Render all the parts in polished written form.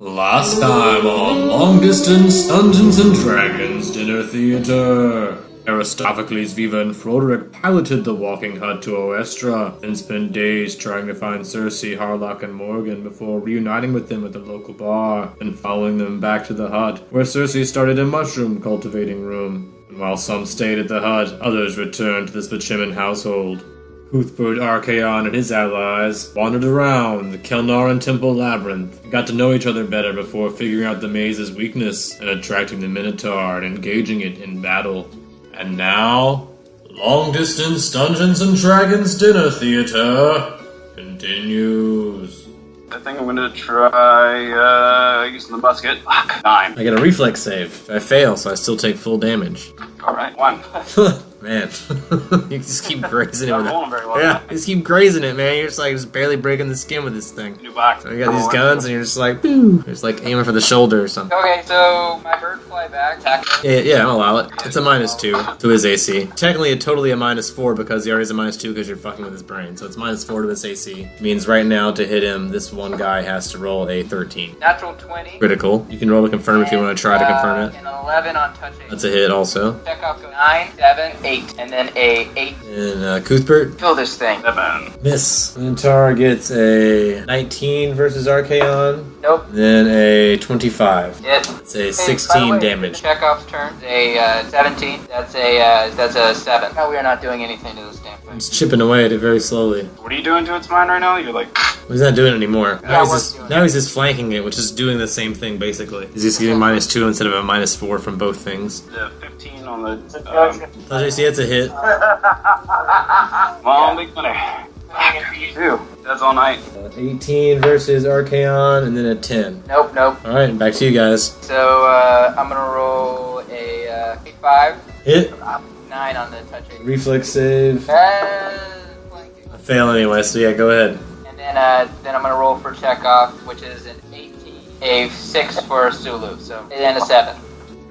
Last time on Long Distance Dungeons and Dragons Dinner Theater. Aristophanes, Viva, and Froderick piloted the walking hut to Oestra and spent days trying to find Cersei, Harlock, and Morgan before reuniting with them at the local bar and following them back to the hut, where Cersei started a mushroom cultivating room. And while some stayed at the hut, others returned to the Spachiman household. Cuthbert, Archaon, and his allies wandered around the Kelnaran Temple Labyrinth and got to know each other better before figuring out the maze's weakness and attracting the Minotaur and engaging it in battle. And now, Long Distance Dungeons and Dragons Dinner Theater continues. I think I'm gonna try using the musket. 9. I get a reflex save. I fail, so I still take full damage. Alright, 1. Man, you just keep grazing it with Not rolling very well. Yeah, you just keep grazing it, man. You're just barely breaking the skin with this thing. New box. So you got these guns, and you're just like, boo. You're just like aiming for the shoulder or something. Okay, so my bird fly back. Attack. Yeah, I'll allow it. It's a -2 to his AC. Technically, totally a -4 because he already has a -2 because you're fucking with his brain. So it's -4 to his AC. Means right now to hit him, this one guy has to roll a 13. Natural 20. Critical. You can roll to confirm if you want to try to confirm it. An 11 on touch 8. That's a hit also. Check off go 9, 7, 8, and then a 8. And Cuthbert. Kill this thing. 7. Miss. Minotaur gets a 19 versus Archaon. Nope. Then a 25. Hit. It's a Hey, 16 by the way, damage. Chekhov's turn. A 17. That's a 7. No, we are not doing anything to this damn thing. It's chipping away at it very slowly. What are you doing to its mind right now? You're like... Well, he's not doing it anymore. Yeah, Now he's just flanking it, which is doing the same thing basically. He's just getting -2 instead of a -4 from both things. 15 on the... See, it's a hit. Long big money. 2. That's all night. 18 versus Archaon, and then a 10. Nope. Alright, back to you guys. So, I'm gonna roll a 5. Hit. 9 on the touch 8. Reflex save. Flanking. I fail anyway, so yeah, go ahead. And then I'm gonna roll for Chekhov, which is an 18. A 6 for Sulu, so and a 7.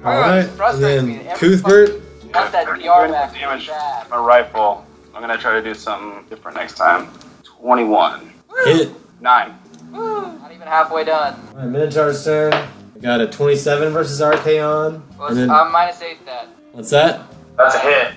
Alright, and frustrates me. then Every Cuthbert. Got that 30 PR points back. of damage. Bad. My rifle. I'm gonna try to do something different next time. 21. Hit. 9. Not even halfway done. Alright, Minotaur's turn. I got a 27 versus Archaon. Well, And then, -8 that. what's that? That's a hit.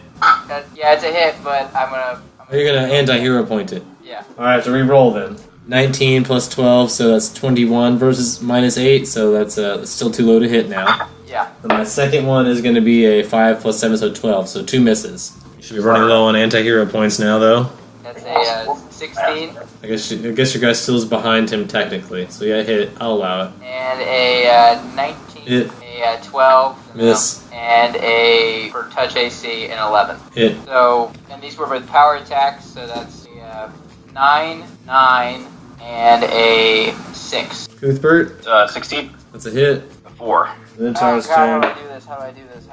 Yeah, it's a hit, but I'm gonna You're gonna anti-hero point it. yeah. Alright, so re-roll then. 19 plus 12, so that's 21 versus -8, so that's still too low to hit now. Yeah. And my second one is going to be a 5 plus 7, so 12, so 2 misses. You should be running low on anti-hero points now, though. That's a 16 I guess your guy still is behind him technically, so yeah, hit. I'll allow it. and a 19, Hit. a 12, Miss. and a for touch AC an 11. Hit. So and these were with power attacks, so that's a 9, 9, and a 6. Cuthbert, 16. that's a hit. A 4. Minotaur's How turn. do I do this? How do I do this?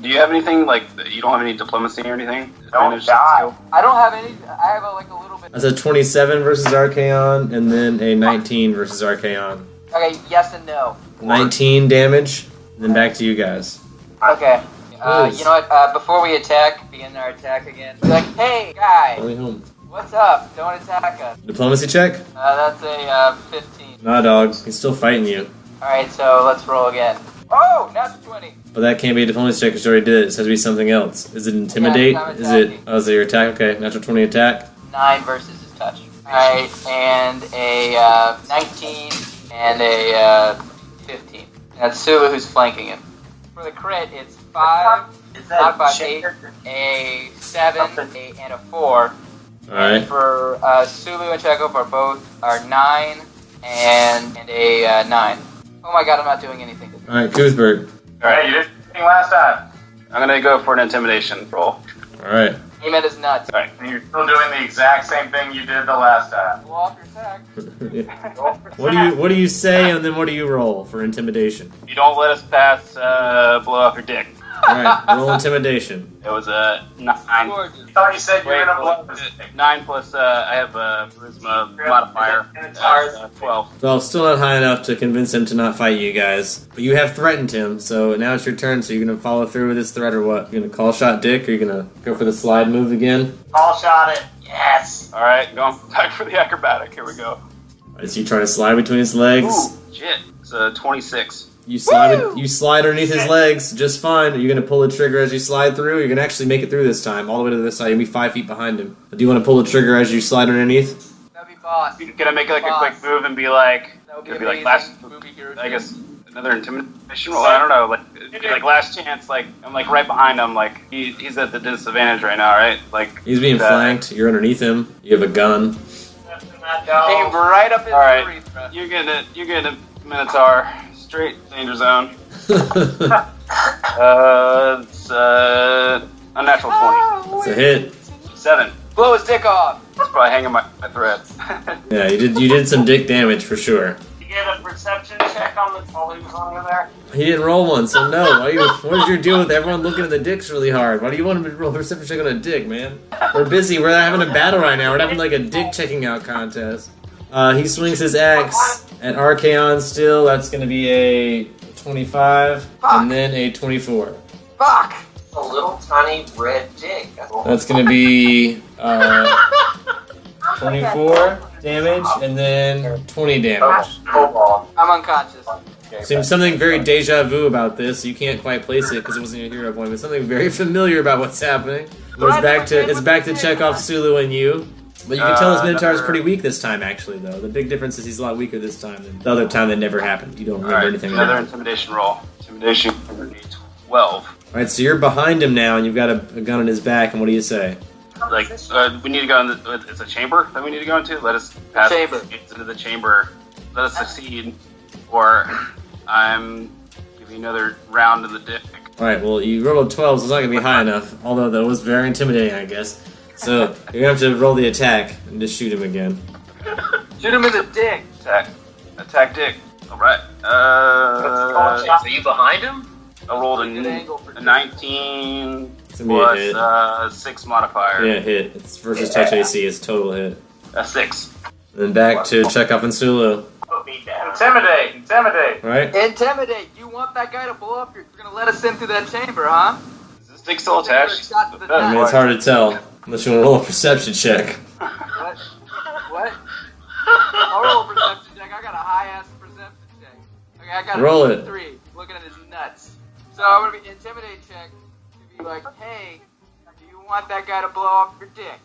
Do you have anything, like, you don't have any diplomacy or anything? Don't die. I don't have any. I have a little bit. That's a 27 versus Archaon, and then a 19 versus Archaon. Okay, yes and no. 19 damage, and then back to you guys. Okay. Nice. You know what? Before we begin our attack again. Be like, hey, guy, Only home. what's up? Don't attack us. Diplomacy check? That's a 15. Nah, dog. He's still fighting you. Alright, so let's roll again. Oh, that's 20. But that can't be a diplomacy check because you already did it. It has to be something else. Is it intimidate? Yeah, I'm Is it? attacking. Oh, is it your attack? Okay, natural 20 attack. 9 versus his touch. Alright, and a 19 and a 15. And that's Sulu who's flanking him. For the crit, it's 5, 8, a 7, and a 4. Alright. For Sulu and Chekhov are 9 and a 9. Oh my god, I'm not doing anything. Alright, Cuthbert. Alright, you did anything last time. I'm gonna go for an intimidation roll. Alright. Aim at his nuts. Alright, and you're still doing the exact same thing you did the last time. Blow off your sack. What do you say and then what do you roll for intimidation? You don't let us pass, blow off your dick. Alright, roll intimidation. It was a 9. Gorgeous. I thought you said you were gonna blow this thing. 9 plus, I have a charisma modifier. 12. Well, still not high enough to convince him to not fight you guys. But you have threatened him, so now it's your turn, so you're gonna follow through with this threat or what? You're gonna call shot Dick or you're gonna go for the slide move again? All shot it. Yes. Alright, going back for the acrobatic. Here we go. As you try to slide between his legs. Ooh, shit. It's 26. You slide underneath his legs just fine. You're going to pull the trigger as you slide through. You're going to actually make it through this time, all the way to this side. You'll be 5 feet behind him. Do you want to pull the trigger as you slide underneath? That'd be boss. Can I make like a quick move and be like, That would could be be like amazing. last, Movie hero I too. guess another intimidation roll. I don't know, like last chance. Like I'm like right behind him. Like he's at the disadvantage right now, right? Like He's being flanked. You're underneath him. You have a gun. Came right up his All right, urethra. you're getting a Minotaur. Straight danger zone. It's unnatural 20. It's a hit. 7. Blow his dick off. It's probably hanging my thread. Yeah, you did some dick damage for sure. You get a perception check on the while he was on there? He didn't roll one, so no. What is your deal with everyone looking at the dicks really hard? Why do you want him to roll a perception check on a dick, man? We're busy. We're having a battle right now. We're having like a dick checking out contest. He swings his axe at Archaon still. That's going to be a 25, and then a 24. Fuck! A little tiny red dick. That's going to be 24 damage, and then 20 damage. I'm unconscious. Seems something very deja vu about this. You can't quite place it because it wasn't your hero point, but something very familiar about what's happening. It's back to Chekhov, Sulu, and you. But you can tell his Minotaur is pretty weak this time, actually, though. The big difference is he's a lot weaker this time than the other time that never happened. You don't remember anything about Another it. intimidation roll. Intimidation for 12. Alright, so you're behind him now, and you've got a gun on his back, and what do you say? Like, we need to go in it's a chamber that we need to go into? Let us pass Chamber. into the chamber. Let us succeed, or I'm giving you another round in the dick. Alright, well, you rolled a 12, so it's not going to be high enough, although that was very intimidating, I guess. So, you're going to have to roll the attack and just shoot him again. Shoot him in the dick. Attack dick. Alright. Are you behind him? I rolled Good angle for a 19 It's going to be a hit. plus 6 modifier. Yeah, hit. It's versus touch AC, it's total hit. A 6. And then back to Chekhov and Sulu. Intimidate. Right? Intimidate. You want that guy to blow up? You're gonna let us in through that chamber, huh? Is this dick still attached? I mean, it's hard to tell, unless you want to roll a perception check. What? What? I'll roll a perception check. I got a high-ass perception check. Okay, I got Roll a it. 3. Looking at his nuts. So I'm gonna be intimidate check to be like, hey, do you want that guy to blow off your dick?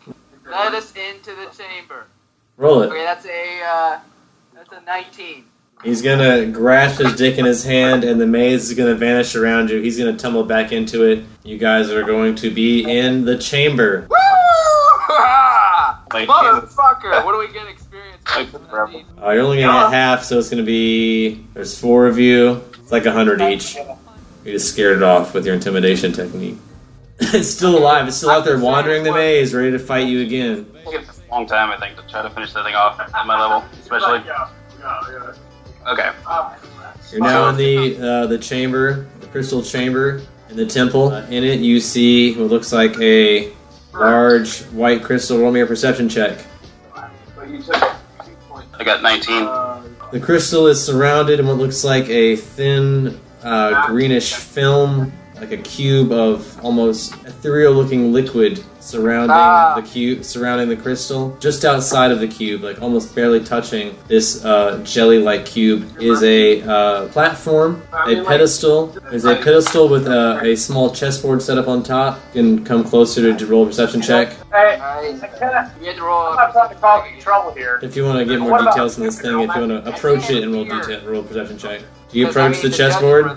Let us into the chamber. Roll it. Okay, that's a 19. He's gonna grasp his dick in his hand, and the maze is gonna vanish around you. He's gonna tumble back into it. You guys are going to be in the chamber. Woo! Like, Motherfucker! What do we get experience? You're only gonna get half, so it's gonna be... There's 4 of you. It's like 100 each. You just scared it off with your intimidation technique. It's still alive. It's still out there wandering the maze, ready to fight you again. It's a long time, I think, to try to finish that thing off at my level, especially. Okay. You're now in the chamber, the crystal chamber in the temple. In it, you see what looks like a large white crystal. Roll me a perception check. I got 19. The crystal is surrounded in what looks like a thin greenish film, like a cube of almost ethereal-looking liquid surrounding the crystal. Just outside of the cube, like almost barely touching this jelly-like cube, is a platform, a pedestal. There's a pedestal with a small chessboard set up on top. You can come closer to roll a perception check. Hey, You had to roll I'm about to cause trouble here. If you want to get more details on this thing, if you want to approach it and roll a perception check. Do you approach the chessboard?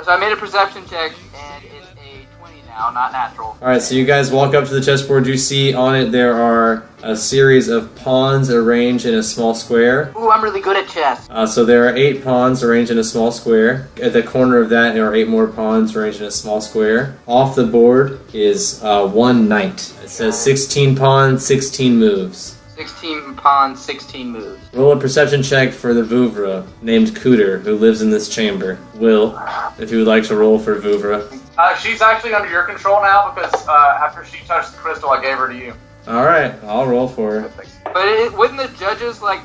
So I made a perception check, and it's a 20 now, not natural. Alright, so you guys walk up to the chessboard. You see on it there are a series of pawns arranged in a small square. Ooh, I'm really good at chess. So there are 8 pawns arranged in a small square. At the corner of that, there are 8 more pawns arranged in a small square. Off the board is 1 knight. It says 16 pawns, 16 moves. 16 pawns, 16 moves. Roll a perception check for the Vouvra, named Cooter, who lives in this chamber. Will, if you would like to roll for Vouvra. She's actually under your control now because after she touched the crystal, I gave her to you. Alright, I'll roll for her. But wouldn't the judges, like,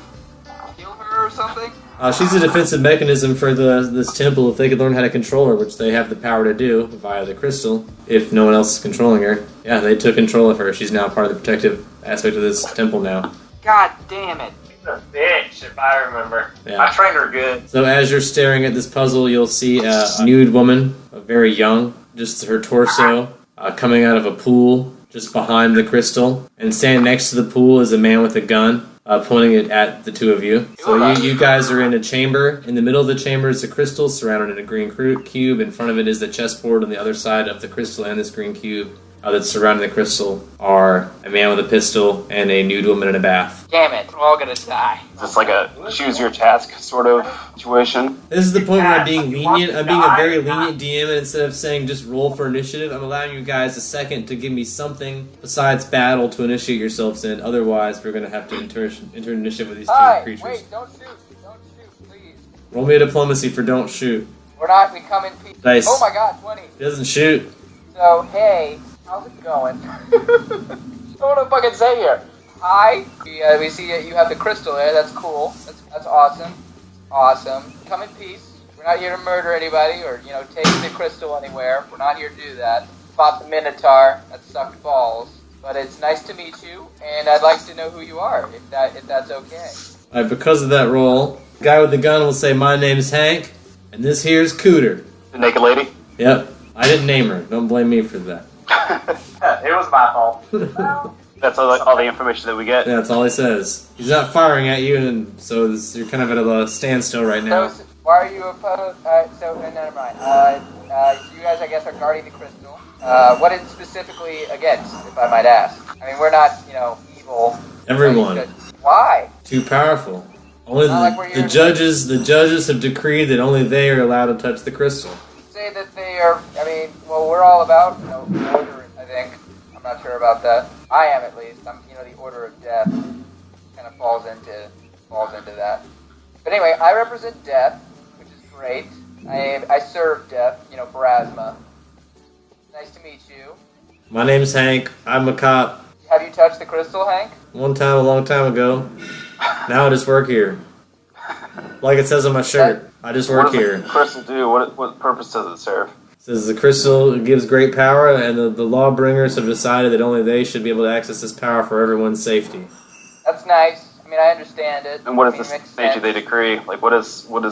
kill her or something? She's a defensive mechanism for this temple. If they could learn how to control her, which they have the power to do via the crystal, if no one else is controlling her. Yeah, they took control of her. She's now part of the protective aspect of this temple now. God damn it. a bitch, if I remember. Yeah. I trained her good. So as you're staring at this puzzle, you'll see a nude woman, very young, just her torso, coming out of a pool just behind the crystal. And standing next to the pool is a man with a gun, pointing it at the two of you. So you guys are in a chamber. In the middle of the chamber is a crystal surrounded in a green cube. In front of it is the chessboard. On the other side of the crystal and this green cube that's surrounding the crystal are a man with a pistol and a nude woman in a bath. Damn it, we're all gonna die. Is this like a choose your task sort of situation? This is the point where I'm being lenient. I'm being a very lenient DM, and instead of saying just roll for initiative, I'm allowing you guys a second to give me something besides battle to initiate yourselves in. Otherwise, we're going to have to enter initiative with these two creatures. Wait, don't shoot, please. Roll me a diplomacy for don't shoot. We come in peace. Dice. Oh my god, 20. He doesn't shoot. So, hey, how's it going? I don't know what to fucking say here. Hi. We see that you have the crystal there. That's cool. That's awesome. Awesome. Come in peace. We're not here to murder anybody or, take the crystal anywhere. We're not here to do that. Fought the Minotaur. That sucked balls. But it's nice to meet you, and I'd like to know who you are, if that's okay. Alright, because of that roll, the guy with the gun will say, my name's Hank, and this here's Cooter. The naked lady? Yep. I didn't name her. Don't blame me for that. It was my fault. That's all the information that we get. Yeah, that's all he says. He's not firing at you, and so you're kind of at a standstill right now. So, why are you opposed? Never mind. You guys, I guess, are guarding the crystal. What is specifically against, if I might ask? I mean, we're not, evil. Everyone. Why? Too powerful. Only the judges have decreed that only they are allowed to touch the crystal. Say that they are. We're all about order. I think. I'm not sure about that. I am at least. I'm the order of death. Kind of falls into that. But anyway, I represent death, which is great. I serve death. Pharasma. Nice to meet you. My name's Hank. I'm a cop. Have you touched the crystal, Hank? One time, a long time ago. Now I just work here. Like it says on my shirt, I just work here. What does the crystal do? What purpose does it serve? It says the crystal gives great power, and the lawbringers have decided that only they should be able to access this power for everyone's safety. That's nice. I understand it. And what is the safety they decree? Like, what is the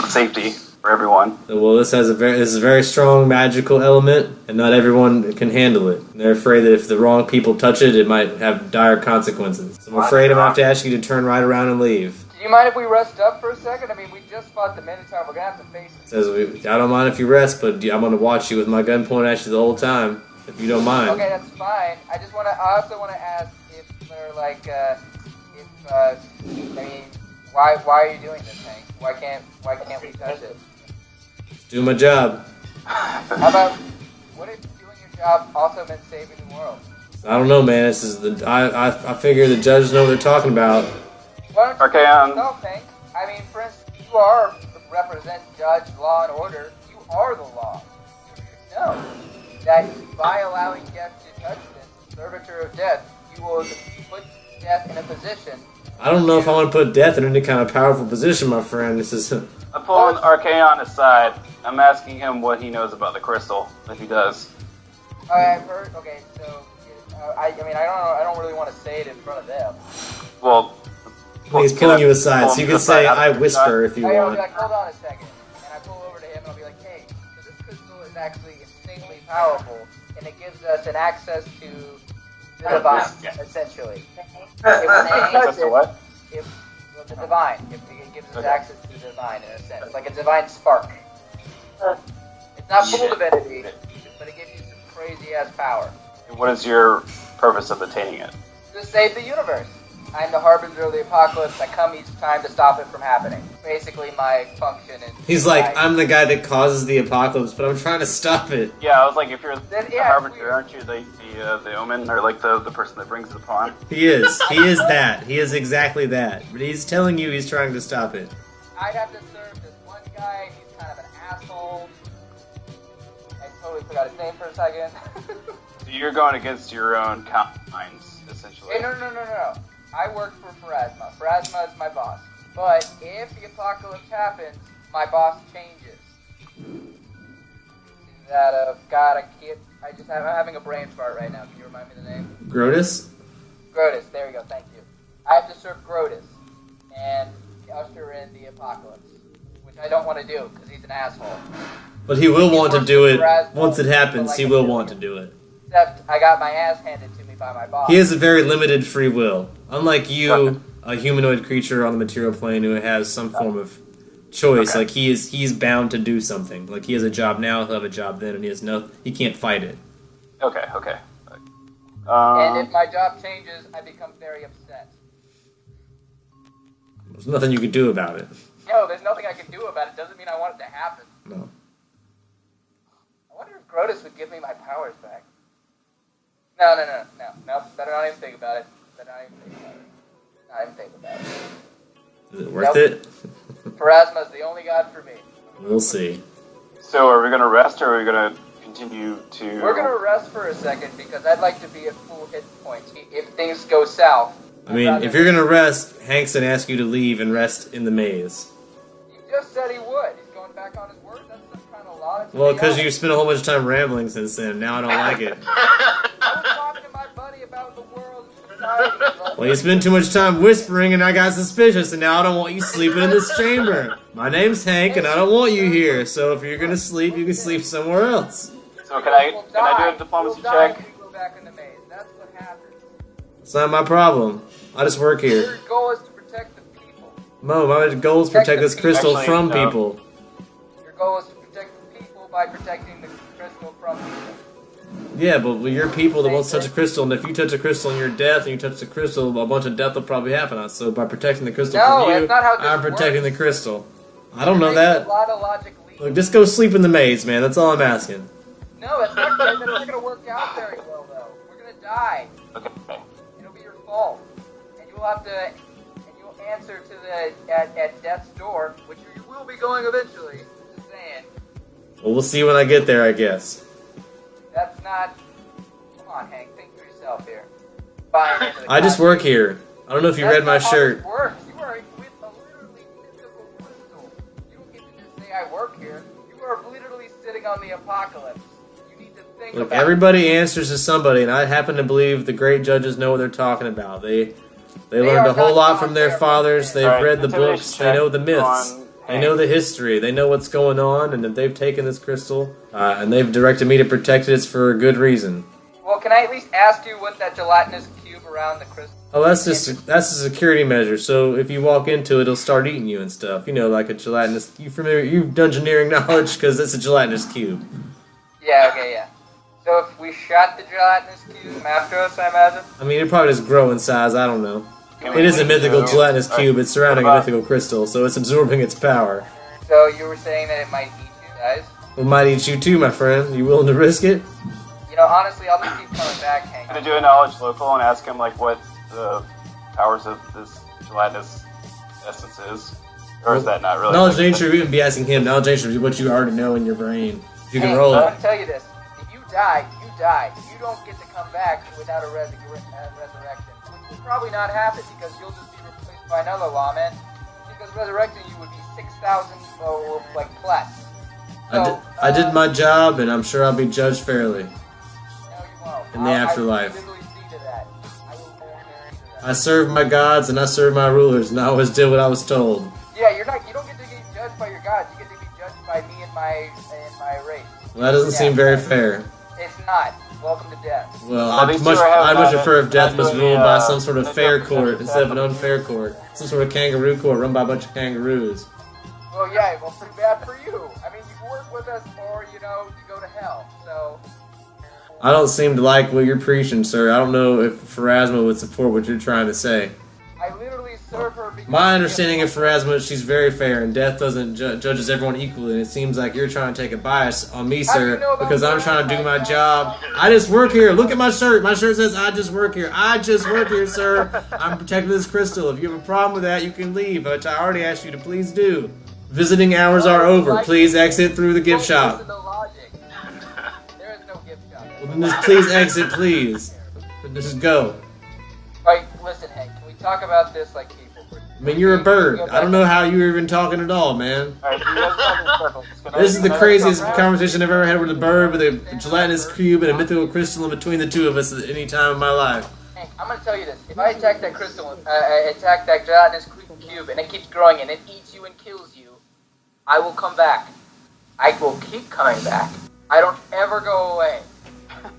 safety for everyone? Well, this is a very strong magical element, and not everyone can handle it. And they're afraid that if the wrong people touch it, it might have dire consequences. So I'm afraid I'm going to have to ask you to turn right around and leave. Do you mind if we rest up for a second? We just fought the Minotaur. We're going to have to face it. Says, I don't mind if you rest, but I'm going to watch you with my gun pointed at you the whole time, if you don't mind. Okay, that's fine. I also want to ask if they're why are you doing this, Hank? Why can't we touch it? Do my job. How about, what if doing your job also meant saving the world? I don't know, man. I figure the judges know what they're talking about. Why don't you Okay, yourself, Hank? For instance, you represent judge, law, and order. You are the law. You know that by allowing death to touch this servitor of death, you will put death in a position. I don't know if I want to put death in any kind of powerful position, my friend. This is. I'm pulling Archaon aside. I'm asking him what he knows about the crystal, if he does. I've heard. Okay, so I don't really want to say it in front of them. Well, he's pulling you aside, so you can say I whisper if you I'll want. be like, hold on a second, and I pull over to him and I'll be like, hey, so this crystal is actually insanely powerful, and it gives us an access to the divine, essentially. Access to what? The divine. It gives us access to the divine in a sense, like a divine spark. It's not full divinity, but it gives you some crazy ass power. What is your purpose of attaining it? To save the universe. I'm the harbinger of the apocalypse. I come each time to stop it from happening. Basically, my function is. He's like, I'm the guy that causes the apocalypse, but I'm trying to stop it. Yeah, I was like, if you're the yeah, harbinger, aren't you the omen, or like the person that brings it upon? He is. He is that. He is exactly that. But he's telling you he's trying to stop it. I'd have to serve this one guy. He's kind of an asshole. I totally forgot his name for a second. So you're going against your own minds, essentially. Hey, no. I work for Pharasma. Pharasma is my boss. But if the apocalypse happens, my boss changes. God, I'm having a brain fart right now. Can you remind me the name? Grotus? Grotus, there we go, thank you. I have to serve Grotus. and usher in the apocalypse, which I don't want to do because he's an asshole. But he will want to do it once it happens. Like He will want to do it. Except I got my ass handed to me by my boss. He has a very limited free will. Unlike you, a humanoid creature on the material plane who has some form of choice. Okay. Like he's bound to do something. Like he has a job now, he'll have a job then, and he can't fight it. Okay. And if my job changes, I become very upset. There's nothing you can do about it. No, there's nothing I can do about it. Doesn't mean I want it to happen. No. I wonder if Grotus would give me my powers back. No. Better not even think about it. Not even think about it. Is it worth it? Pharasma's the only god for me. We'll see. So are we gonna rest, or are we gonna continue to? We're gonna rest for a second because I'd like to be at full hit points. If things go south. I mean, if you're gonna rest, Hank's gonna ask you to leave and rest in the maze. He just said he would. He's going back on his word. That's some kind of law. Well, because you spent a whole bunch of time rambling since then. Now I don't like it. I was talking to my buddy about the world and society. Well, you spent too much time whispering, and I got suspicious, and now I don't want you sleeping in this chamber. My name's Hank, and I don't want you here. So if you're gonna sleep, you can sleep somewhere else. So can I do a diplomacy check? If we go back in the maze. That's what happens. It's not my problem. I just work here. Your goal is to protect the people. Mo, my goal is to protect this crystal Actually, from no. people. Your goal is to protect the people by protecting the crystal from people. Yeah, but you're people that won't touch a crystal, and if you touch a crystal and you're death, and you touch the crystal, a bunch of death will probably happen. So by protecting the crystal No, from you, that's not how this I'm protecting works. the crystal. I don't know It makes that. a lot of logic leaps. Look, just go sleep in the maze, man. That's all I'm asking. No, that's not going to work out very well, though. We're going to die. Okay. It'll be your fault. And you'll have to, and you'll answer to the, at death's door, which you will be going eventually. Just saying. Well, we'll see when I get there, I guess. That's not, come on, Hank, think for yourself here. Buying into the I just concept. work here. I don't know if you read my That's not how shirt. this works. You are with a literally mythical crystal. You don't get to just say I work here. You are literally sitting on the apocalypse. You need to think Look, about everybody answers to somebody, and I happen to believe the great judges know what they're talking about. They learned are a whole not lot from their there. fathers. They've Alright, read the intimidation books. They know the check myths. on They know the history. They know what's going on, and that they've taken this crystal, and they've directed me to protect it. It's for a good reason. Well, can I at least ask you what that gelatinous cube around the crystal? Oh, that's a security measure. So if you walk into it, it'll start eating you and stuff. You know, like a gelatinous. You've dungeoneering knowledge because it's a gelatinous cube. Yeah, okay, yeah. So if we shot the gelatinous cube after us, I imagine? I mean, it probably just grow in size. I don't know. Can It is a mythical go- gelatinous Alright, cube. It's surrounding a what about- mythical crystal, so it's absorbing its power. So you were saying that it might eat you guys? It might eat you too, my friend. You willing to risk it? You know, honestly, I'll just keep coming back, Hank. I'm gonna do a knowledge local and ask him like what the powers of this gelatinous essence is, or is that not really? Knowledge nature, you wouldn't be asking him. Knowledge nature is what you already know in your brain. You can Hey, roll I'm it. gonna tell you this. If you die, you die. You don't get to come back without a resurrection. Which will probably not happen because you'll just be replaced by another lawman. Because resurrecting you would be 6,000 or like plus. So, I did my job, and I'm sure I'll be judged fairly. No, you won't. in the afterlife. I will literally see to that. I will literally see to that. I served my gods, and I served my rulers, and I always did what I was told. Yeah, you're not. You don't get to get judged by your gods. You get to be judged by me and my race. Well, that doesn't seem very fair. It's not. Welcome to death. Well, Well, these two are having I'd much a- prefer if death was doing ruled the, by some sort of the fair judge court check. instead of an unfair court. Some sort of kangaroo court run by a bunch of kangaroos. Well, yeah. Well, pretty bad for you. I mean, you can work with us, or you go to hell. So. I don't seem to like what you're preaching, sir. I don't know if Pharasma would support what you're trying to say. I literally serve her because My understanding of Pharasma is she's very fair, and death doesn't judges everyone equally, and it seems like you're trying to take a bias on me, How do you sir, know about because I'm that? trying to do my job. I just work here. Look at my shirt. My shirt says, I just work here. I just work here, sir. I'm protecting this crystal. If you have a problem with that, you can leave, which I already asked you to please do. Visiting hours are over. Please exit through the gift shop. Listen to logic. There is no gift shop. Well, then just please exit, please. Just go. Right, listen, Hank. Can we talk about this like people? I mean, you're a bird. I don't know how you're even talking at all, man. Alright, so you guys talk in circles. Can I- This is the can I craziest go around? conversation I've ever had with a bird, with a gelatinous cube and a mythical crystal in between the two of us at any time in my life. Hank, I'm gonna tell you this. If I attack that crystal, attack that gelatinous cube and it keeps growing and it eats you and kills you, I will come back. I will keep coming back. I don't ever go away.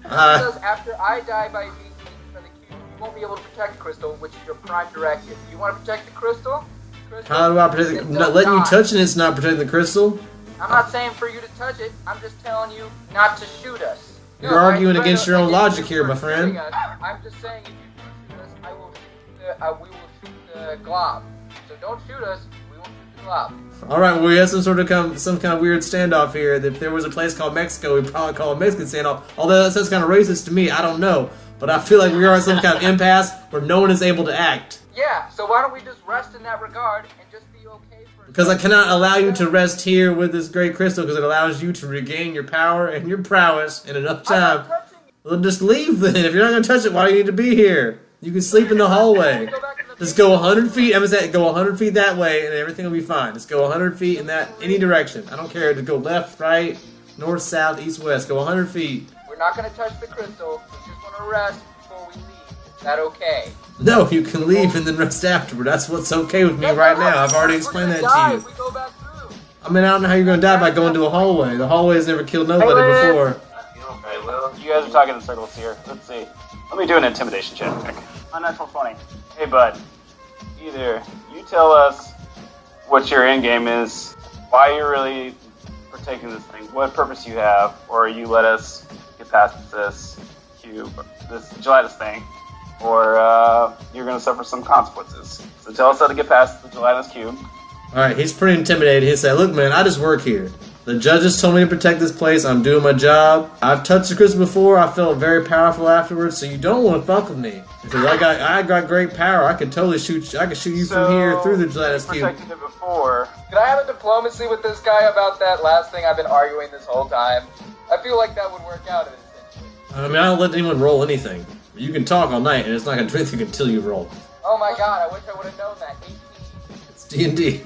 Because after I die by being eaten by the cube, you won't be able to protect the crystal, which is your prime directive. You want to protect the crystal? How do I protect it? Not letting you touch it, it's not protecting the crystal? I'm not saying for you to touch it. I'm just telling you not to shoot us. You're arguing against your own logic here, my friend. I'm just saying if you do shoot us, we will shoot the glob. So don't shoot us. We will shoot the glob. All right, well, we have some kind of weird standoff here. If there was a place called Mexico, we'd probably call it Mexican standoff. Although that sounds kind of racist to me. I don't know, but I feel like we are in some kind of impasse where no one is able to act. Yeah. So why don't we just rest in that regard and just be okay for? Because I cannot allow you to rest here with this great crystal, because it allows you to regain your power and your prowess in enough time. I'm not touching it. Well, just leave then. If you're not going to touch it, why do you need to be here? You can sleep in the hallway. Just go 100 feet. I'm going to say go 100 feet that way, and everything will be fine. Just go 100 feet in that any direction. I don't care to go left, right, north, south, east, west. Go 100 feet. We're not going to touch the crystal. We just want to rest before we leave. Is that okay? No, you can leave and then rest afterward. That's what's okay with me right now. I've already explained that to you. If we go back through. I mean, I don't know how you're going to die by going to a hallway. The hallway has never killed nobody before. Okay, well, you guys are talking in circles here. Let's see. Let me do an intimidation check. Unnatural 20. Hey, bud. Either you tell us what your end game is, why you're really partaking this thing, what purpose you have, or you let us get past this cube, this gelatinous thing, or you're going to suffer some consequences. So tell us how to get past the gelatinous cube. Alright, he's pretty intimidated. He said, look, man, I just work here. The judges told me to protect this place. I'm doing my job. I've touched the crystal before. I felt very powerful afterwards, so you don't want to fuck with me. Because I got great power. I could totally shoot you. I could shoot you from here through the gelatinous cube. Protected it before. Can I have a diplomacy with this guy about that last thing I've been arguing this whole time? I feel like that would work out in this situation. I mean, I don't let anyone roll anything. You can talk all night, and it's not going to do anything until you roll. Oh my god, I wish I would have known that. 18. It's D&D.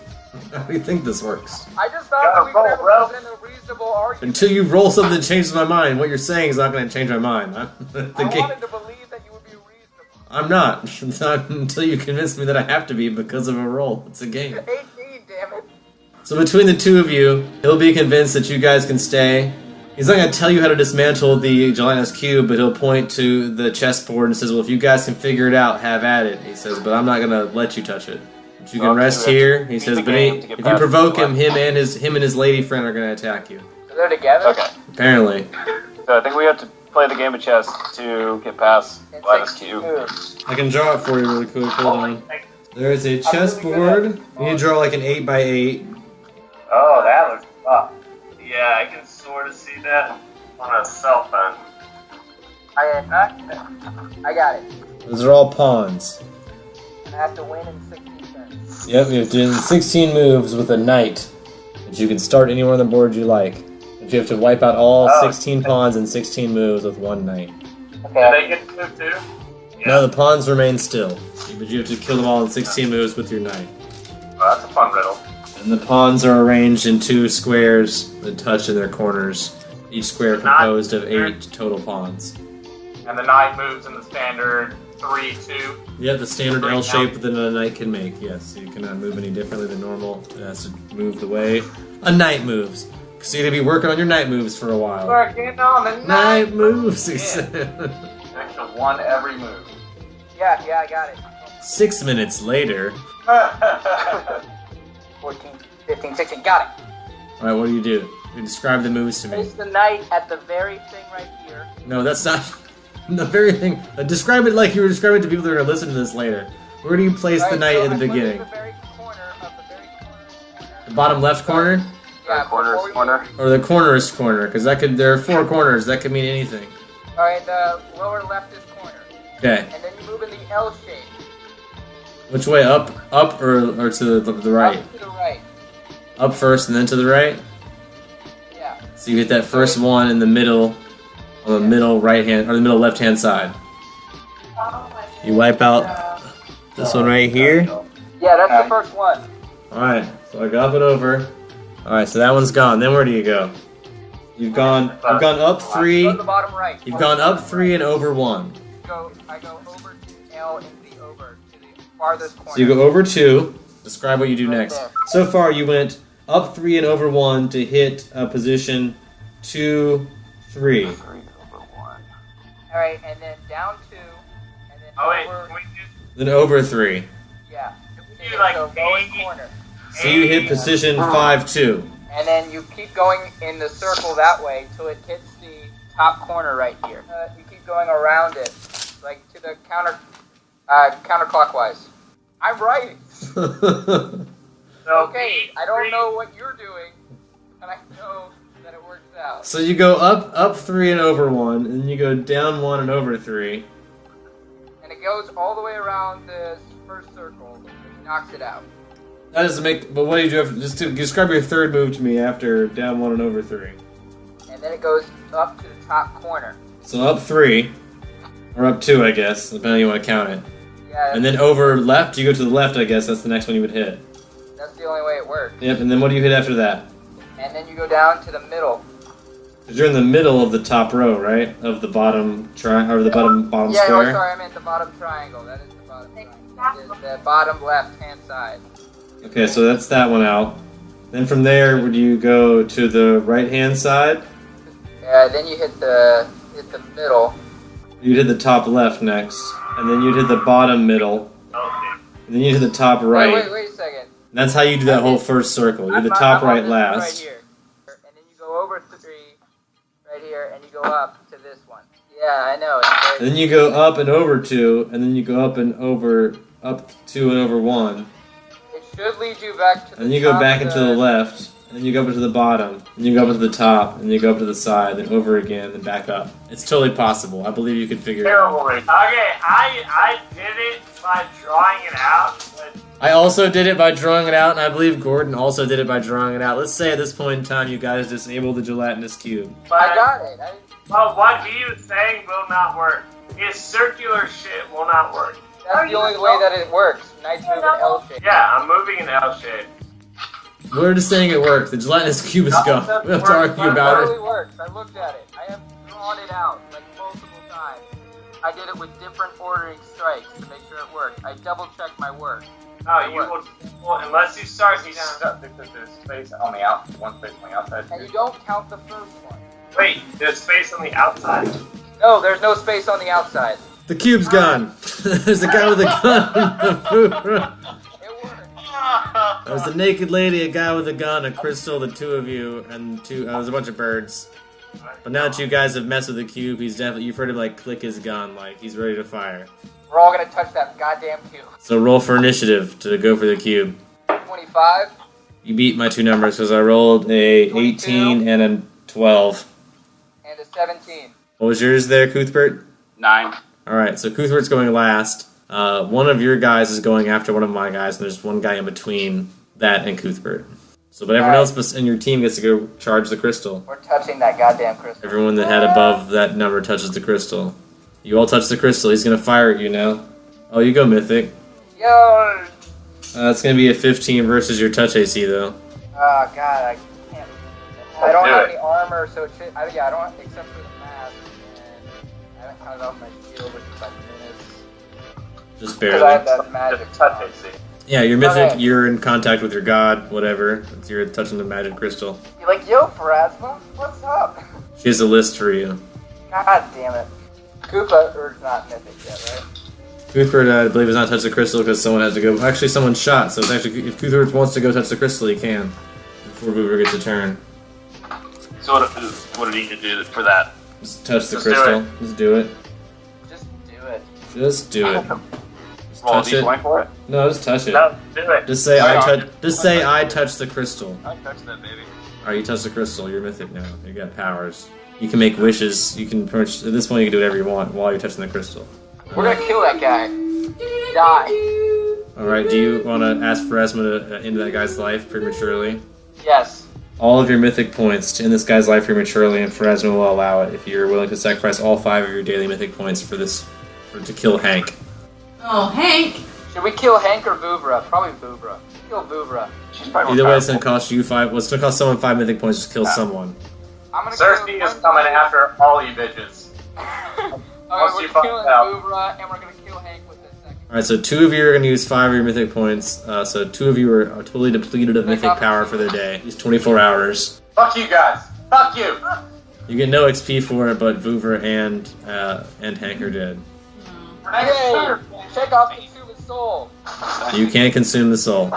How do you think this works? I just thought that we could have present a reasonable argument. Until you roll something that changes my mind. What you're saying is not going to change my mind. I wanted to believe that you would be reasonable. I'm not. It's not until you convince me that I have to be because of a roll. It's a game. 18, damn it. So between the two of you, he'll be convinced that you guys can stay. He's not going to tell you how to dismantle the gelatinous cube, but he'll point to the chessboard and says, well, if you guys can figure it out, have at it. He says, but I'm not going to let you touch it. But you can rest here. He says, but if you provoke him, him and his lady friend are going to attack you. So they're together? Okay. Apparently. So I think we have to play the game of chess to get past Gladys Cube. I can draw it for you really quick. Hold on. There is a chessboard. You need to draw like an 8x8. Oh, that looks tough. Yeah, I can sort of see that on a cell phone. I got it. Those are all pawns. I have to win in 16 turns. Yep, you have to do 16 moves with a knight. But you can start anywhere on the board you like. But you have to wipe out all 16 pawns and 16 moves with one knight. Okay. Do they get to move too? Yeah. No, the pawns remain still. But you have to kill them all in 16 moves with your knight. Well, that's a fun riddle. And the pawns are arranged in 2 squares that touch in their corners. Each square composed of 8 total pawns. And the knight moves in the standard 3-2. Yeah, the standard L shape that a knight can make, yes. You cannot move any differently than normal. It has to move the way a knight moves. So you're going to be working on your knight moves for a while. Working on the Knight moves, he Yeah. said. Extra 1 every move. Yeah, I got it. 6 minutes later. 14, 15, 16, got it. Alright, what do? You describe the moves to me. Place the knight at the very thing right here. No, that's not the very thing. Describe it like you were describing it to people that are going to listen to this later. Where do you place the knight in the beginning? The very corner of the very corner. The bottom left corner? Yeah, corner. Or the cornerest corner? Because there are 4 corners. That could mean anything. Alright, the lower leftist corner. Okay. And then you move in the L shape. Which way? Up or to the right? Up to the right. Up first and then to the right? Yeah. So you hit that first one in the middle, on the middle right hand, or the middle left hand side. You wipe out this one right here. Yeah, that's the first one. Alright, so I go up and over. Alright, so that one's gone. Then where do you go? You've gone up 3. Go to the bottom right. You've gone up 3 and over 1. I go over to L and the over to the farthest corner. So you go over 2. Describe what you do Right next. there. So far, you went up 3 and over 1 to hit position 2, 3. 3 over 1. Alright, and then down 2, and then Oh wait, over... can we Then over 3. Yeah. do like so go in 8? corner. So you hit position 5, 2. And then you keep going in the circle that way till it hits the top corner right here. You keep going around it, like to the counterclockwise. I'm right. So Okay, I don't know what you're doing, but I know that it works out. So you go up 3 and over 1, and you go down 1 and over 3. And it goes all the way around this first circle, which knocks it out. That doesn't make. But what do you do after? Just to describe your third move to me after down 1 and over 3. And then it goes up to the top corner. So up 3, or up 2, I guess, depending on how you want to count it. Yeah, And then over left, you go to the left, I guess. That's the next one you would hit. that's the only way it works. Yep. And then what do you hit after that? And then you go down to the middle. Because you're in the middle of the top row, right? Of the bottom or the bottom Yeah, square. oh, sorry, I meant the bottom triangle. That is the bottom triangle. That is the bottom left-hand side. Okay, so that's that one out. Then from there, would you go to the right-hand side? Then you hit the middle. You'd hit the top left next, and then you'd hit the bottom middle, and then you'd hit the top right. Wait a second. And that's how you do that whole first circle. You do the top right Right last. here. And then you go over 3 right here, and you go up to this one. Yeah, I know. It's And then you go up and over 2, and then you go up 2 and over 1. It should lead you back to the And then you go top back of into the left, and then you go up to the bottom, and you go up to the top, and you go up to the side, then over again, then back up. It's totally possible. I believe you could figure it out. Terrible. Okay, I did it by drawing it out, but I also did it by drawing it out, and I believe Gordon also did it by drawing it out. Let's say at this point in time, you guys disabled the gelatinous cube. I got it. well, what he was saying will not work. His circular shit will not work. That's the only way that it works. Nice move in L shape. Yeah, I'm moving in L shape. We're just saying it worked. The gelatinous cube is gone. We don't have to argue It about totally it. works. I looked at it. I have drawn it out like multiple times. I did it with different ordering strikes to make sure it worked. I double checked my work. No, you will. Well, unless you start, you stuck because there's space on the out, one space on the outside. And you don't count the first one. Wait, there's space on the outside. No, there's no space on the outside. The cube's gone. There's a guy with a gun in the food room. It worked. There's a naked lady, a guy with a gun, a crystal, the two of you, and there's a bunch of birds. But now that you guys have messed with the cube, you've heard him like click his gun, like he's ready to fire. We're all gonna touch that goddamn cube. So roll for initiative to go for the cube. 25 You beat my two numbers because I rolled a 18 and a 12. and a 17. What was yours there, Cuthbert? 9. Alright, so Cuthbert's going last. One of your guys is going after one of my guys, and there's one guy in between that and Cuthbert. So, but everyone else in your team gets to go charge the crystal. We're touching that goddamn crystal. Everyone that had above that number touches the crystal. You all touch the crystal. He's going to fire at you now. Oh, you go, Mythic. Yo! It's going to be a 15 versus your touch AC, though. Oh god, I can't. I don't have any armor, so it should. I don't have, except for the mask. And I haven't counted off my shield, which is like minutes. Just Because I have barely. that magic. Just touch AC. Yeah, you're Mythic. Okay. You're in contact with your god, whatever. You're touching the magic crystal. You're like, yo, Pharasma, what's up? She has a list for you. God damn it. Koopa, or not mythic yet, right? Cuthbert, I believe, has not touched the crystal because someone has to go. Actually, someone shot, so it's actually if Cuthbert wants to go touch the crystal, he can before Boover gets a turn. So what did he do for that? Just touch the Just do crystal. Just do it. Just do it. Just do it. Just Roll a touch it. d20 for it? No, just touch it. No, do it. Just say Hang I on. touch. Just say I touch the crystal. I touched that baby. All right, you touch the crystal. You're Mythic now. You got powers. You can make wishes. You can pretty much, at this point you can do whatever you want while you're touching the crystal. We're gonna kill that guy. Die. All right. Do you want to ask Pharasma to end that guy's life prematurely? Yes. All of your mythic points to end this guy's life prematurely, and Pharasma will allow it if you're willing to sacrifice all 5 of your daily mythic points to kill Hank. Oh, Hank! Should we kill Hank or Voovra? Probably Voovra. Kill Voovra. She's probably Either more way, it's powerful. gonna cost you 5. Well, it's gonna cost someone 5 mythic points just to kill someone. I'm gonna Cersei kill is coming after all you bitches. Okay, Once we're you find killing out. Voovra, and we're gonna kill Hank with the second Alright, so 2 of you are going to use 5 of your mythic points. So 2 of you are totally depleted of mythic power for the day. These 24 hours. Fuck you guys. Fuck you. You get no XP for it, but Voover and Hank are dead. Yay! Check off consume his soul. You can't consume the soul.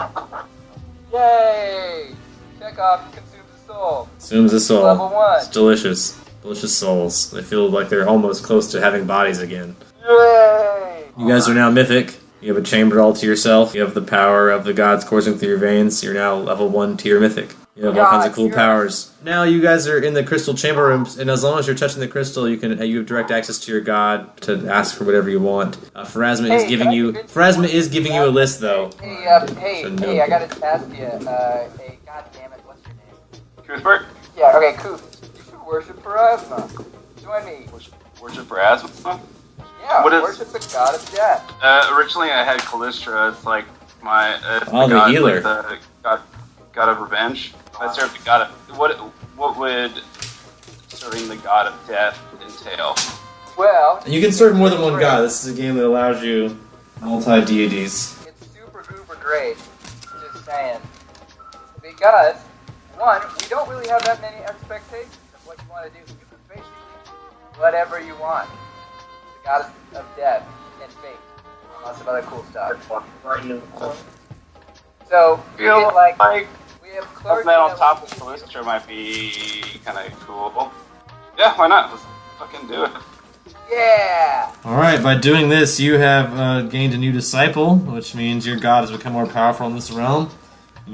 Yay! Check off consume the soul. Consumes the soul. Level 1. It's delicious. Delicious souls. They feel like they're almost close to having bodies again. Yay! You guys are now mythic. You have a chamber all to yourself. You have the power of the gods coursing through your veins. You're now level 1 tier mythic. You have all kinds of cool powers. Now you guys are in the crystal chamber rooms, and as long as you're touching the crystal, you have direct access to your god to ask for whatever you want. Pharasma is giving you a list though. Hey, I gotta ask you. Hey, god damn it, what's your name? Cuthbert? Yeah, okay, Koof. You should worship Pharasma. Join me. Worship Pharasma? Yeah, What is- worship the god of death. Originally I had Callistra as like my the god, healer. like the god of revenge. I served the god of what would serving the god of death entail? Well, You can serve more than one god. This is a game that allows you multi-deities. it's super duper great. Just saying. Because, one, we don't really have that many expectations of what you want to do. You can basically whatever you want. The goddess of death and fate. Lots of other cool stuff. So, we Feel get like, like we have something clergy that on that top of we can do. Callistra might be kind of cool. Yeah, why not? Let's fucking do it. Yeah! Alright, by doing this, you have gained a new disciple, which means your god has become more powerful in this realm. And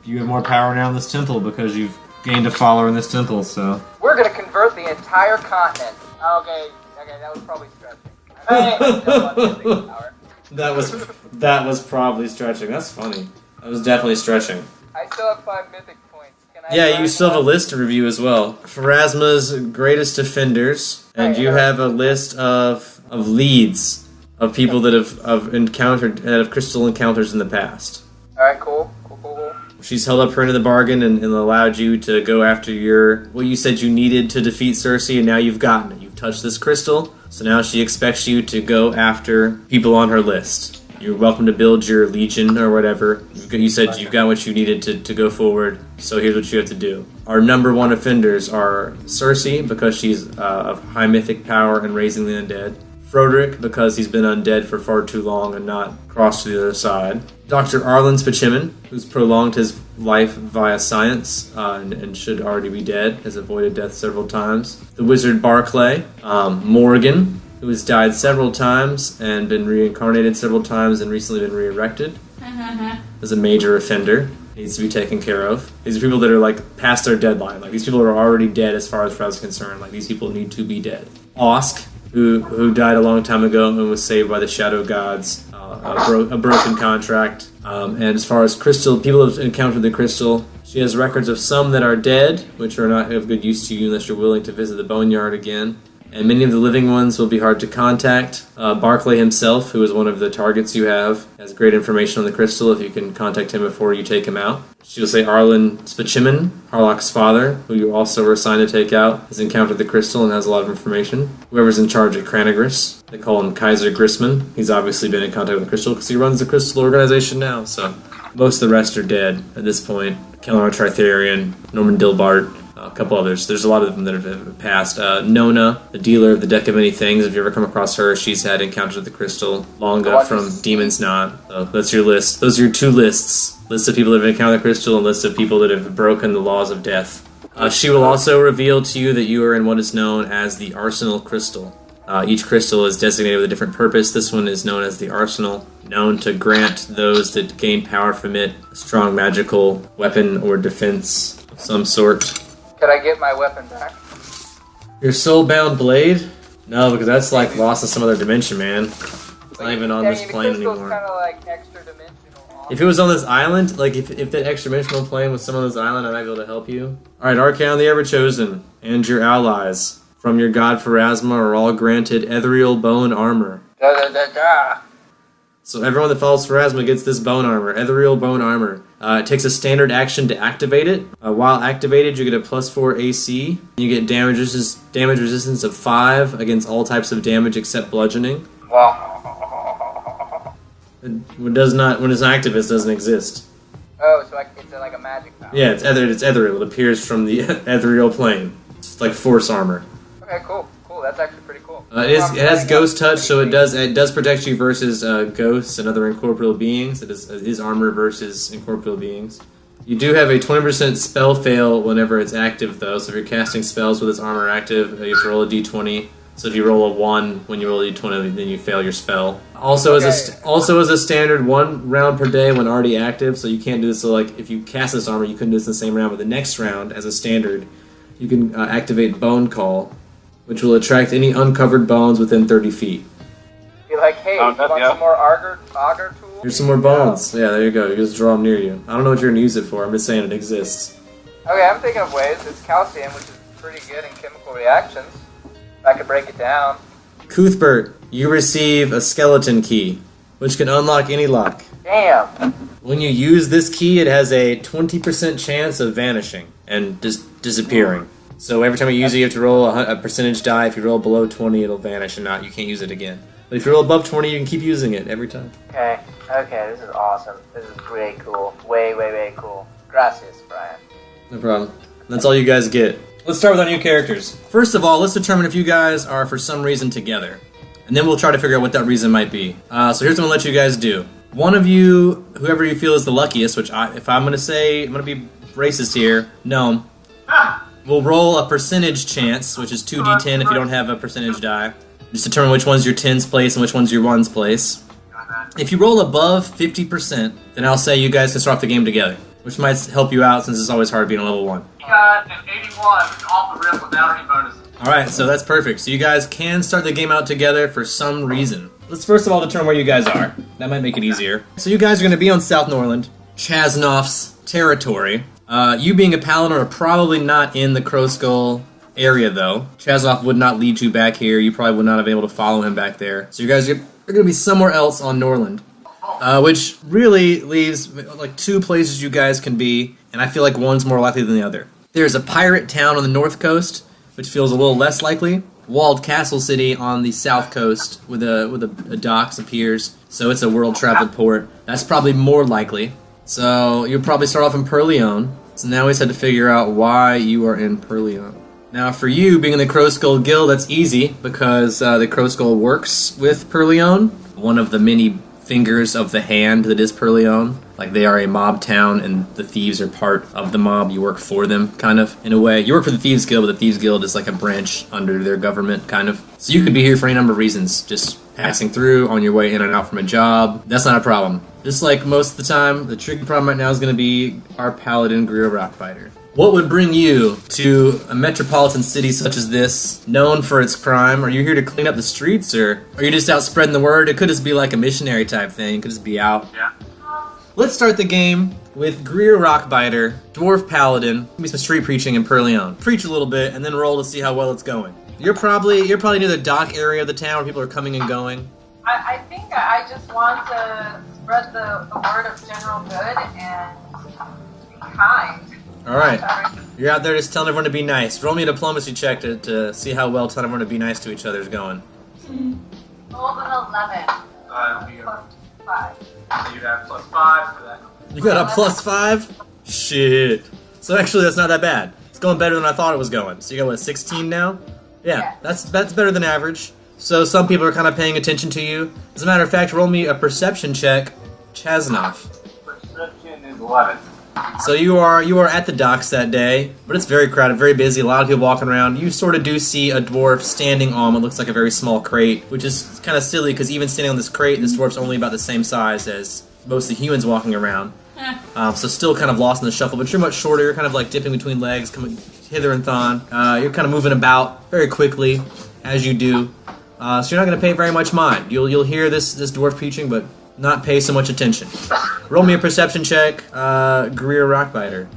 you have more power now in this temple because you've gained a follower in this temple, so. We're gonna convert the entire continent. Okay, that was probably stretching. I don't want mythic power. That was probably stretching. That's funny. That was definitely stretching. I still have 5 mythic points. Can I Yeah, you learn still have a one? list to review as well. Pharasma's greatest offenders, and you have a list of leads of people that have crystal encounters in the past. Alright, cool. She's held up her end of the bargain and allowed you to go after what you said you needed to defeat Cersei, and now you've gotten it. You've touched this crystal, so now she expects you to go after people on her list. You're welcome to build your legion or whatever. You said you've got what you needed to go forward, so here's what you have to do. Our number 1 offenders are Cersei, because she's of high mythic power and raising the undead. Froderick, because he's been undead for far too long and not crossed to the other side. Dr. Arlen Spachiman, who's prolonged his life via science and should already be dead, has avoided death several times. The wizard Barclay. Morgan, who has died several times and been reincarnated several times and recently been re-erected. Is a major offender. Needs to be taken care of. These are people that are like past their deadline. Like these people are already dead as far as Fred's concerned. Like these people need to be dead. Osk, who died a long time ago and was saved by the shadow gods. A broken contract. And as far as crystal, people have encountered the crystal. She has records of some that are dead, which are not of good use to you unless you're willing to visit the boneyard again. And many of the living ones will be hard to contact. Barclay himself, who is one of the targets you have, has great information on the crystal if you can contact him before you take him out. She'll say Arlen Spachiman, Harlock's father, who you also were assigned to take out, has encountered the crystal and has a lot of information. Whoever's in charge at Cranagris, they call him Kaiser Grissman. He's obviously been in contact with the crystal because he runs the crystal organization now, so most of the rest are dead at this point. Kellar Tritharian, Norman Dilbart, a couple others. There's a lot of them that have passed. Nona, the dealer of the Deck of Many Things. If you ever come across her, she's had encounters with the crystal. Longa from Demon's Knot. So that's your list. Those are your 2 lists. List of people that have encountered the crystal and list of people that have broken the laws of death. She will also reveal to you that you are in what is known as the Arsenal Crystal. Each crystal is designated with a different purpose. This one is known as the Arsenal, known to grant those that gain power from it a strong magical weapon or defense of some sort. Could I get my weapon back? Your soulbound blade? No, because that's like lost to some other dimension, man. It's not even on this plane anymore. Kind of like extra dimensional. If it was on this island, like if that extra dimensional plane was some on this island, I might be able to help you. Alright, Archaon the Everchosen and your allies from your god Pharasma are all granted ethereal bone armor. So everyone that follows Pharasma gets this bone armor, ethereal bone armor. It takes a standard action to activate it. While activated, you get a +4 AC. You get damage resistance of 5 against all types of damage except bludgeoning. It does not. When it's active, it doesn't exist. Oh, so it's like a magic power. Yeah, it's ethereal. It appears from the ethereal plane. It's like force armor. Okay, cool. That's actually pretty cool. It has ghost touch, so it does protect you versus ghosts and other incorporeal beings. It is armor versus incorporeal beings. You do have a 20% spell fail whenever it's active, though. So if you're casting spells with its armor active, you have to roll a d20. So if you roll a 1 when you roll a d20, then you fail your spell. Also, as a standard, 1 round per day when already active. So you can't do this. So like if you cast this armor, you couldn't do this in the same round. But the next round, as a standard, you can activate Bone Call, which will attract any uncovered bones within 30 feet. Be like, hey, you want some more auger tools? Here's some more bones. Yeah, there you go. You just draw them near you. I don't know what you're going to use it for. I'm just saying it exists. Okay, I'm thinking of ways. It's calcium, which is pretty good in chemical reactions. If I could break it down. Cuthbert, you receive a skeleton key, which can unlock any lock. Damn. When you use this key, it has a 20% chance of vanishing and disappearing. So every time you use it, you have to roll a percentage die. If you roll below 20, it'll vanish and you can't use it again. But if you roll above 20, you can keep using it every time. Okay, this is awesome. This is way cool. Way cool. Gracias, Brian. No problem. That's all you guys get. Let's start with our new characters. First of all, let's determine if you guys are for some reason together. And then we'll try to figure out what that reason might be. So here's what I'm going to let you guys do. One of you, whoever you feel is the luckiest, which if I'm going to be racist here, no. We'll roll a percentage chance, which is 2d10 if you don't have a percentage die. Just determine which one's your 10's place and which one's your 1's place. If you roll above 50%, then I'll say you guys can start off the game together, which might help you out since it's always hard being a level 1. You got an 81 off the rip without any bonuses. Alright, so that's perfect. So you guys can start the game out together for some reason. Let's first of all determine where you guys are. That might make it easier. So you guys are going to be on South Norland, Chasnoff's territory. You being a paladin are probably not in the Crow Skull area, though. Chasnoff would not lead you back here. You probably would not have been able to follow him back there. So you guys are going to be somewhere else on Norland. Which really leaves like 2 places you guys can be, and I feel like one's more likely than the other. There's a pirate town on the north coast, which feels a little less likely. Walled castle city on the south coast with a docks and piers, so it's a world-traveled port. That's probably more likely. So you'll probably start off in Perleone. So now we just had to figure out why you are in Perleone. Now for you, being in the Crow Skull Guild, that's easy, because the Crow Skull works with Perleone, one of the many fingers of the hand that is Perleone. Like, they are a mob town, and the thieves are part of the mob. You work for them, kind of, in a way. You work for the Thieves Guild, but the Thieves Guild is like a branch under their government, kind of. So you could be here for any number of reasons, just passing through, on your way in and out from a job. That's not a problem. Just like most of the time, the tricky problem right now is going to be our paladin, Greer Rockbiter. What would bring you to a metropolitan city such as this, known for its crime? Are you here to clean up the streets, or are you just out spreading the word? It could just be like a missionary type thing. It could just be out. Yeah. Let's start the game with Greer Rockbiter, Dwarf Paladin. Give me some street preaching in Perleone. Preach a little bit, and then roll to see how well it's going. You're probably near the dock area of the town where people are coming and going. I think I just want to spread the word of general good and be kind. Alright. You're out there just telling everyone to be nice. Roll me a diplomacy check to see how well telling everyone to be nice to each other is going. Rolled an 11. It'll be Plus 5. you have +5 for that. You got a +5? Shit. So actually that's not that bad. It's going better than I thought it was going. So you got what, 16 now? Yeah, that's better than average. So some people are kind of paying attention to you. As a matter of fact, roll me a perception check, Chasnoff. Perception is 11. So you are at the docks that day, but it's very crowded, very busy, a lot of people walking around. You sort of do see a dwarf standing on what looks like a very small crate, which is kind of silly because even standing on this crate, this dwarf's only about the same size as most of the humans walking around. So still kind of lost in the shuffle, but you're much shorter. You're kind of like dipping between legs, coming hither and thon. You're kind of moving about very quickly as you do. So you're not going to pay very much mind. You'll hear this dwarf preaching, but not pay so much attention. Roll me a perception check, Greer Rockbiter.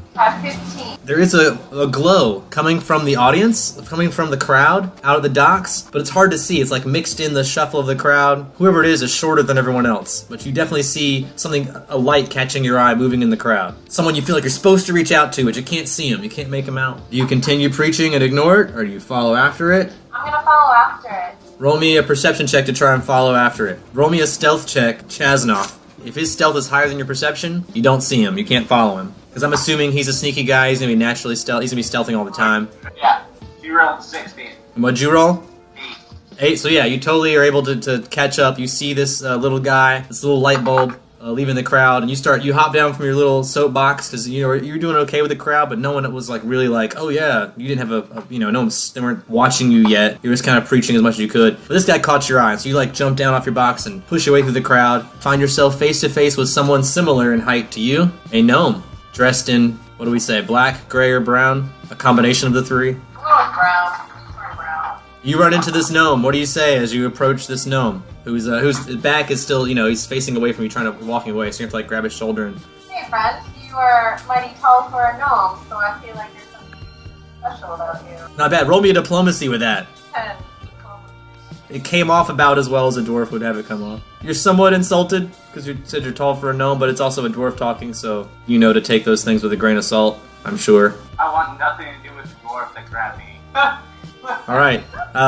15. There is a glow coming from the audience, coming from the crowd, out of the docks, but it's hard to see. It's like mixed in the shuffle of the crowd. Whoever it is shorter than everyone else, but you definitely see something, a light catching your eye moving in the crowd. Someone you feel like you're supposed to reach out to, but you can't see him. You can't make him out. Do you continue preaching and ignore it, or do you follow after it? I'm gonna follow after it. Roll me a perception check to try and follow after it. Roll me a stealth check, Chasnoff. if his stealth is higher than your perception, you don't see him. You can't follow him. Because I'm assuming he's a sneaky guy. He's gonna be naturally stealth. He's gonna be stealthing all the time. Yeah. You rolled 16. And what'd you roll? 8. 8. So yeah, you totally are able to catch up. You see this little guy, this little light bulb, leaving the crowd, and you hop down from your little soapbox because you're doing okay with the crowd, but no one was like really like, oh yeah, you didn't have they weren't watching you yet. You were just kind of preaching as much as you could. But this guy caught your eye, so you like jump down off your box and push your way through the crowd. Find yourself face to face with someone similar in height to you, a gnome dressed in what do we say, black, gray, or brown? A combination of the three. Oh, brown. Brown. You run into this gnome. What do you say as you approach this gnome? Whose back is still, he's facing away from you, walking away, so you have to like grab his shoulder and... Hey, friend. You are mighty tall for a gnome, so I feel like there's something special about you. Not bad. Roll me a diplomacy with that. 10. It came off about as well as a dwarf would have it come off. You're somewhat insulted, because you said you're tall for a gnome, but it's also a dwarf talking, so you know to take those things with a grain of salt, I'm sure. I want nothing to do with the dwarf that grabbed me. Alright,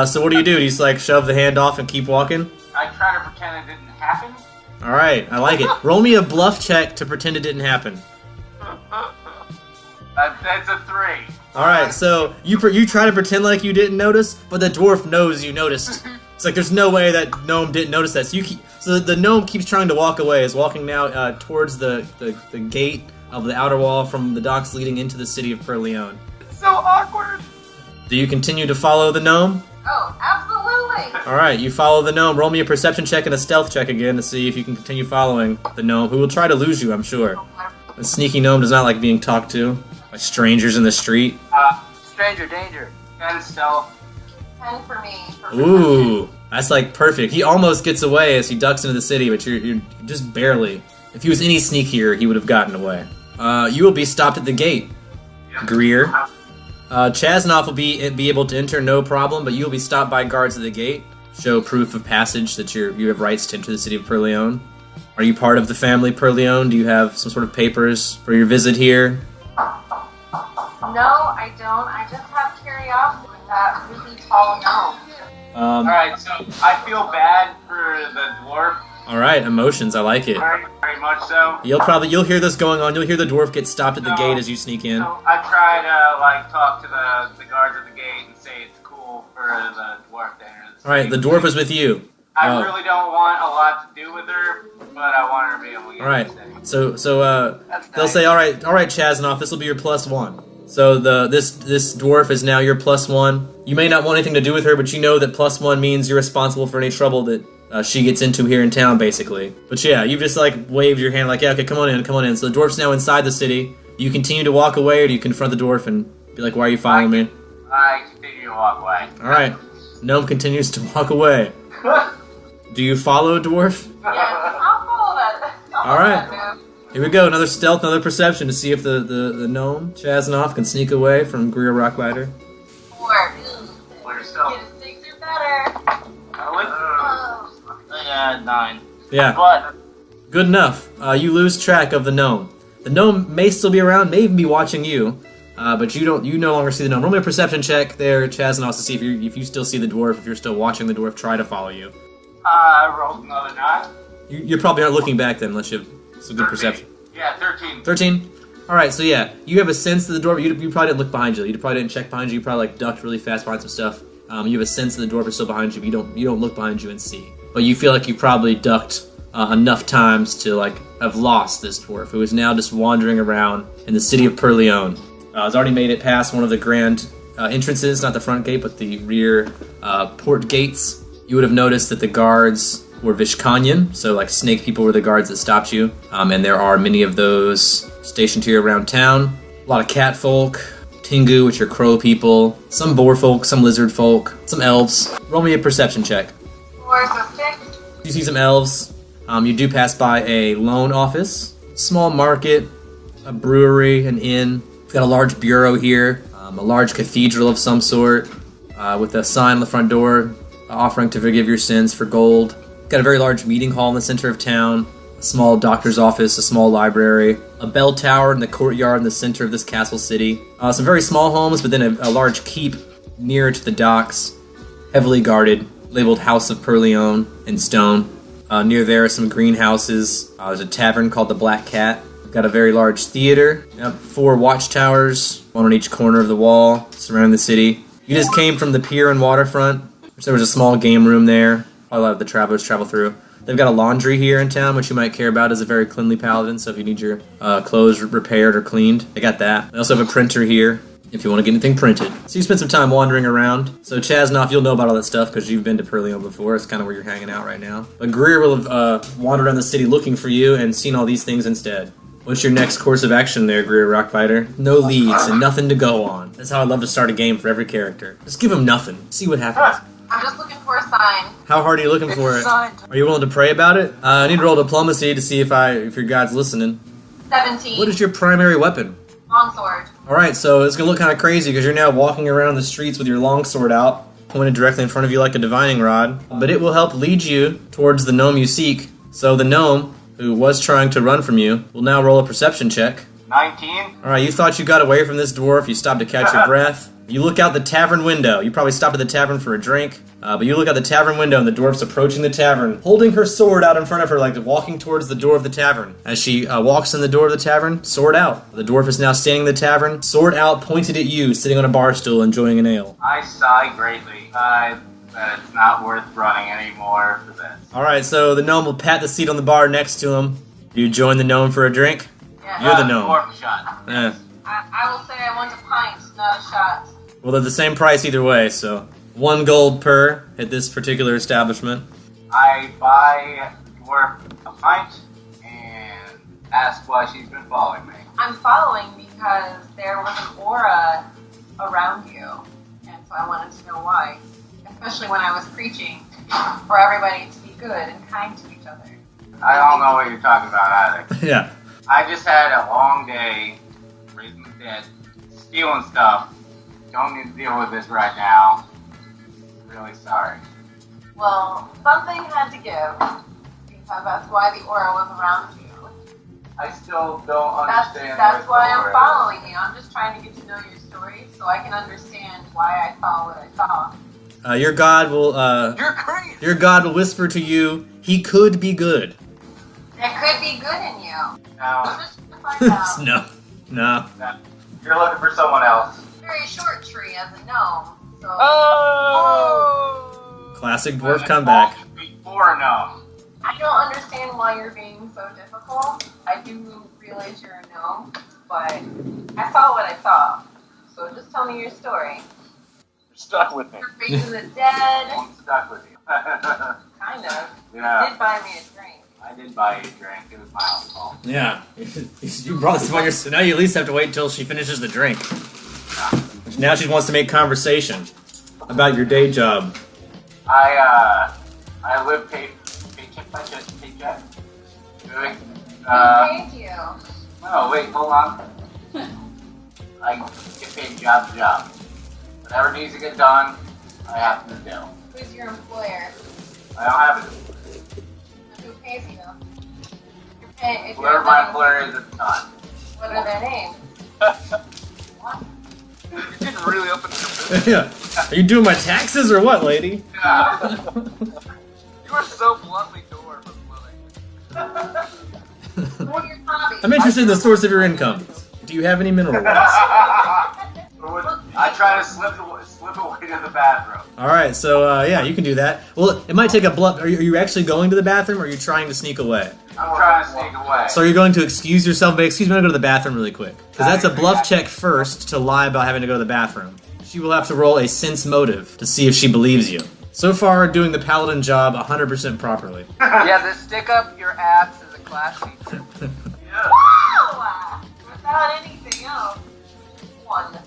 so what do? Do you just like shove the hand off and keep walking? I try to pretend it didn't happen. Alright, I like it. Roll me a bluff check to pretend it didn't happen. That's a 3. Alright, so you try to pretend like you didn't notice, but the dwarf knows you noticed. It's like there's no way that gnome didn't notice that. So the gnome keeps trying to walk away. Is walking now towards the gate of the outer wall from the docks leading into the city of Perleone. It's so awkward. Do you continue to follow the gnome? Oh, absolutely. Alright, you follow the gnome. Roll me a perception check and a stealth check again to see if you can continue following the gnome, who will try to lose you, I'm sure. A sneaky gnome does not like being talked to by strangers in the street. Stranger danger. That is stealth. 10 for me. Ooh, that's like perfect. He almost gets away as he ducks into the city, but you're just barely. If he was any sneakier, he would have gotten away. You will be stopped at the gate, Greer. Chasnoff will be able to enter, no problem, but you will be stopped by guards at the gate. Show proof of passage that you have rights to enter the city of Perleone. Are you part of the family Perleone? Do you have some sort of papers for your visit here? No, I don't. I just have curiosity with that really tall gnome. Alright, so I feel bad for the dwarf. Alright, emotions, I like it. Very, very much so. You'll hear this going on. You'll hear the dwarf get stopped at the gate as you sneak in. So I try to talk to the guards at the gate and say it's cool for the dwarf to enter the city. Alright, the dwarf is with you. I really don't want a lot to do with her, but I want her to be able to get Alright, in the city. so they'll say, alright, Chasnoff, this will be your +1. So this dwarf is now your +1. You may not want anything to do with her, but you know that +1 means you're responsible for any trouble that she gets into here in town, basically. But yeah, you've just like waved your hand like, yeah, okay, come on in. So the dwarf's now inside the city. Do you continue to walk away, or do you confront the dwarf and be like, why are you following me? I continue to walk away. Alright, gnome continues to walk away. Do you follow, dwarf? Yes, I'll follow that. Alright. Here we go, another stealth, another perception to see if the gnome, Chasnoff, can sneak away from Greer Rocklider. 4. Where's stealth? Get a 6 or better. Yeah, 9. Yeah, But good enough. You lose track of the gnome. The gnome may still be around, may even be watching you, but you no longer see the gnome. Roll me a perception check there, Chasnoff, to see if you still see the dwarf, if you're still watching the dwarf try to follow you. I rolled another 9. You probably aren't looking back then, unless you have some good 13. perception. Yeah, 13. 13? Alright, so yeah, you have a sense that the dwarf, you probably didn't look behind you. You probably didn't check behind you. You probably like ducked really fast behind some stuff. You have a sense that the dwarf is still behind you, but you don't look behind you and see. But you feel like you probably ducked enough times to like have lost this dwarf, who is now just wandering around in the city of Perleone. Has already made it past one of the grand entrances, not the front gate, but the rear port gates. You would have noticed that the guards were Vishkanyan, so like snake people were the guards that stopped you, and there are many of those stationed here around town. A lot of cat folk, Tingu, which are crow people, some boar folk, some lizard folk, some elves. Roll me a perception check. 4, so 6. You see some elves. You do pass by a loan office, small market, a brewery, an inn. We've got a large bureau here, a large cathedral of some sort, with a sign on the front door offering to forgive your sins for gold. Got a very large meeting hall in the center of town, a small doctor's office, a small library, a bell tower in the courtyard in the center of this castle city. Some very small homes, but then a large keep near to the docks, heavily guarded, labeled House of Perleone in stone. Near there are some greenhouses. There's a tavern called the Black Cat. Got a very large theater. Yep, 4 watchtowers, one on each corner of the wall, surrounding the city. You just came from the pier and waterfront, which there was a small game room there. A lot of the travelers travel through. They've got a laundry here in town, which you might care about as a very cleanly paladin, so if you need your clothes repaired or cleaned, they got that. They also have a printer here, if you want to get anything printed. So you spent some time wandering around. So Chasnoff, you'll know about all that stuff because you've been to Perleon before. It's kind of where you're hanging out right now. But Greer will have wandered around the city looking for you and seen all these things instead. What's your next course of action there, Greer Rockbiter? No leads and nothing to go on. That's how I love to start a game for every character. Just give them nothing. See what happens. I'm just looking for a sign. How hard are you looking for it? Signed. Are you willing to pray about it? I need to roll diplomacy to see if your god's listening. 17. What is your primary weapon? Longsword. Alright, so it's going to look kind of crazy because you're now walking around the streets with your longsword out, pointed directly in front of you like a divining rod. But it will help lead you towards the gnome you seek. So the gnome, who was trying to run from you, will now roll a perception check. 19. Alright, you thought you got away from this dwarf, you stopped to catch your breath. You look out the tavern window. You probably stopped at the tavern for a drink, but you look out the tavern window and the dwarf's approaching the tavern, holding her sword out in front of her, like walking towards the door of the tavern. As she walks in the door of the tavern, sword out. The dwarf is now standing in the tavern, sword out, pointed at you, sitting on a bar stool, enjoying an ale. I sigh greatly. That it's not worth running anymore for this. Alright, so the gnome will pat the seat on the bar next to him. Do you join the gnome for a drink? Yeah. You're the gnome. Dwarf shot. Eh. I will say I want a pint, not a shot. Well, they're the same price either way, so 1 gold per at this particular establishment. I buy dwarf a pint and ask why she's been following me. I'm following because there was an aura around you, and so I wanted to know why. Especially when I was preaching for everybody to be good and kind to each other. I don't know what you're talking about either. Yeah. I just had a long day raising the dead, stealing stuff. Don't need to deal with this right now. Really sorry. Well, something had to give, because that's why the aura was around you. I still don't understand. That's why I'm where- following you. I'm just trying to get to know your story so I can understand why I saw what I saw. Your god will You're crazy. your god will whisper to you, he could be good. There could be good in you. No, Just to find out. No. you're looking for someone else. Very short tree as a gnome, so Oh! Classic dwarf comeback. Before a gnome. I don't understand why you're being so difficult. I do realize you're a gnome, but I saw what I saw. So just tell me your story. You're stuck with me. You're raising the dead. I'm stuck with you. Kind of. You Yeah, did buy me a drink. I did buy you a drink. It was my own fault. Yeah. You brought this upon yourself. Now you at least have to wait until she finishes the drink. Now she wants to make conversation about your day job. I live paycheck by paycheck. Doing, Thank you. no, wait, hold on. I get paid job to job. Whatever needs to get done, I have to do. Who's your employer? I don't have it. Who pays you? You're paying, if Whoever you're my getting- employer is at the time. What are their names? What? You didn't really open your business. Yeah. Are you doing my taxes or what, lady? Yeah. You are so bluntly dwarf of living. What are your hobbies? I'm interested in the source of your income. Do you have any mineral wells? I try to slip away to the bathroom. Alright, so yeah, you can do that. Well, it might take a bluff. Are you actually going to the bathroom or are you trying to sneak away? I'm trying to sneak away. So you're going to excuse yourself, but excuse me, I'm going to go to the bathroom really quick. Because that's a bluff check first to lie about having to go to the bathroom. She will have to roll a sense motive to see if she believes you. So far, doing the paladin job 100% properly. Yeah, the stick up your ass is a class feature. Yeah. Wow! Without anything else. One.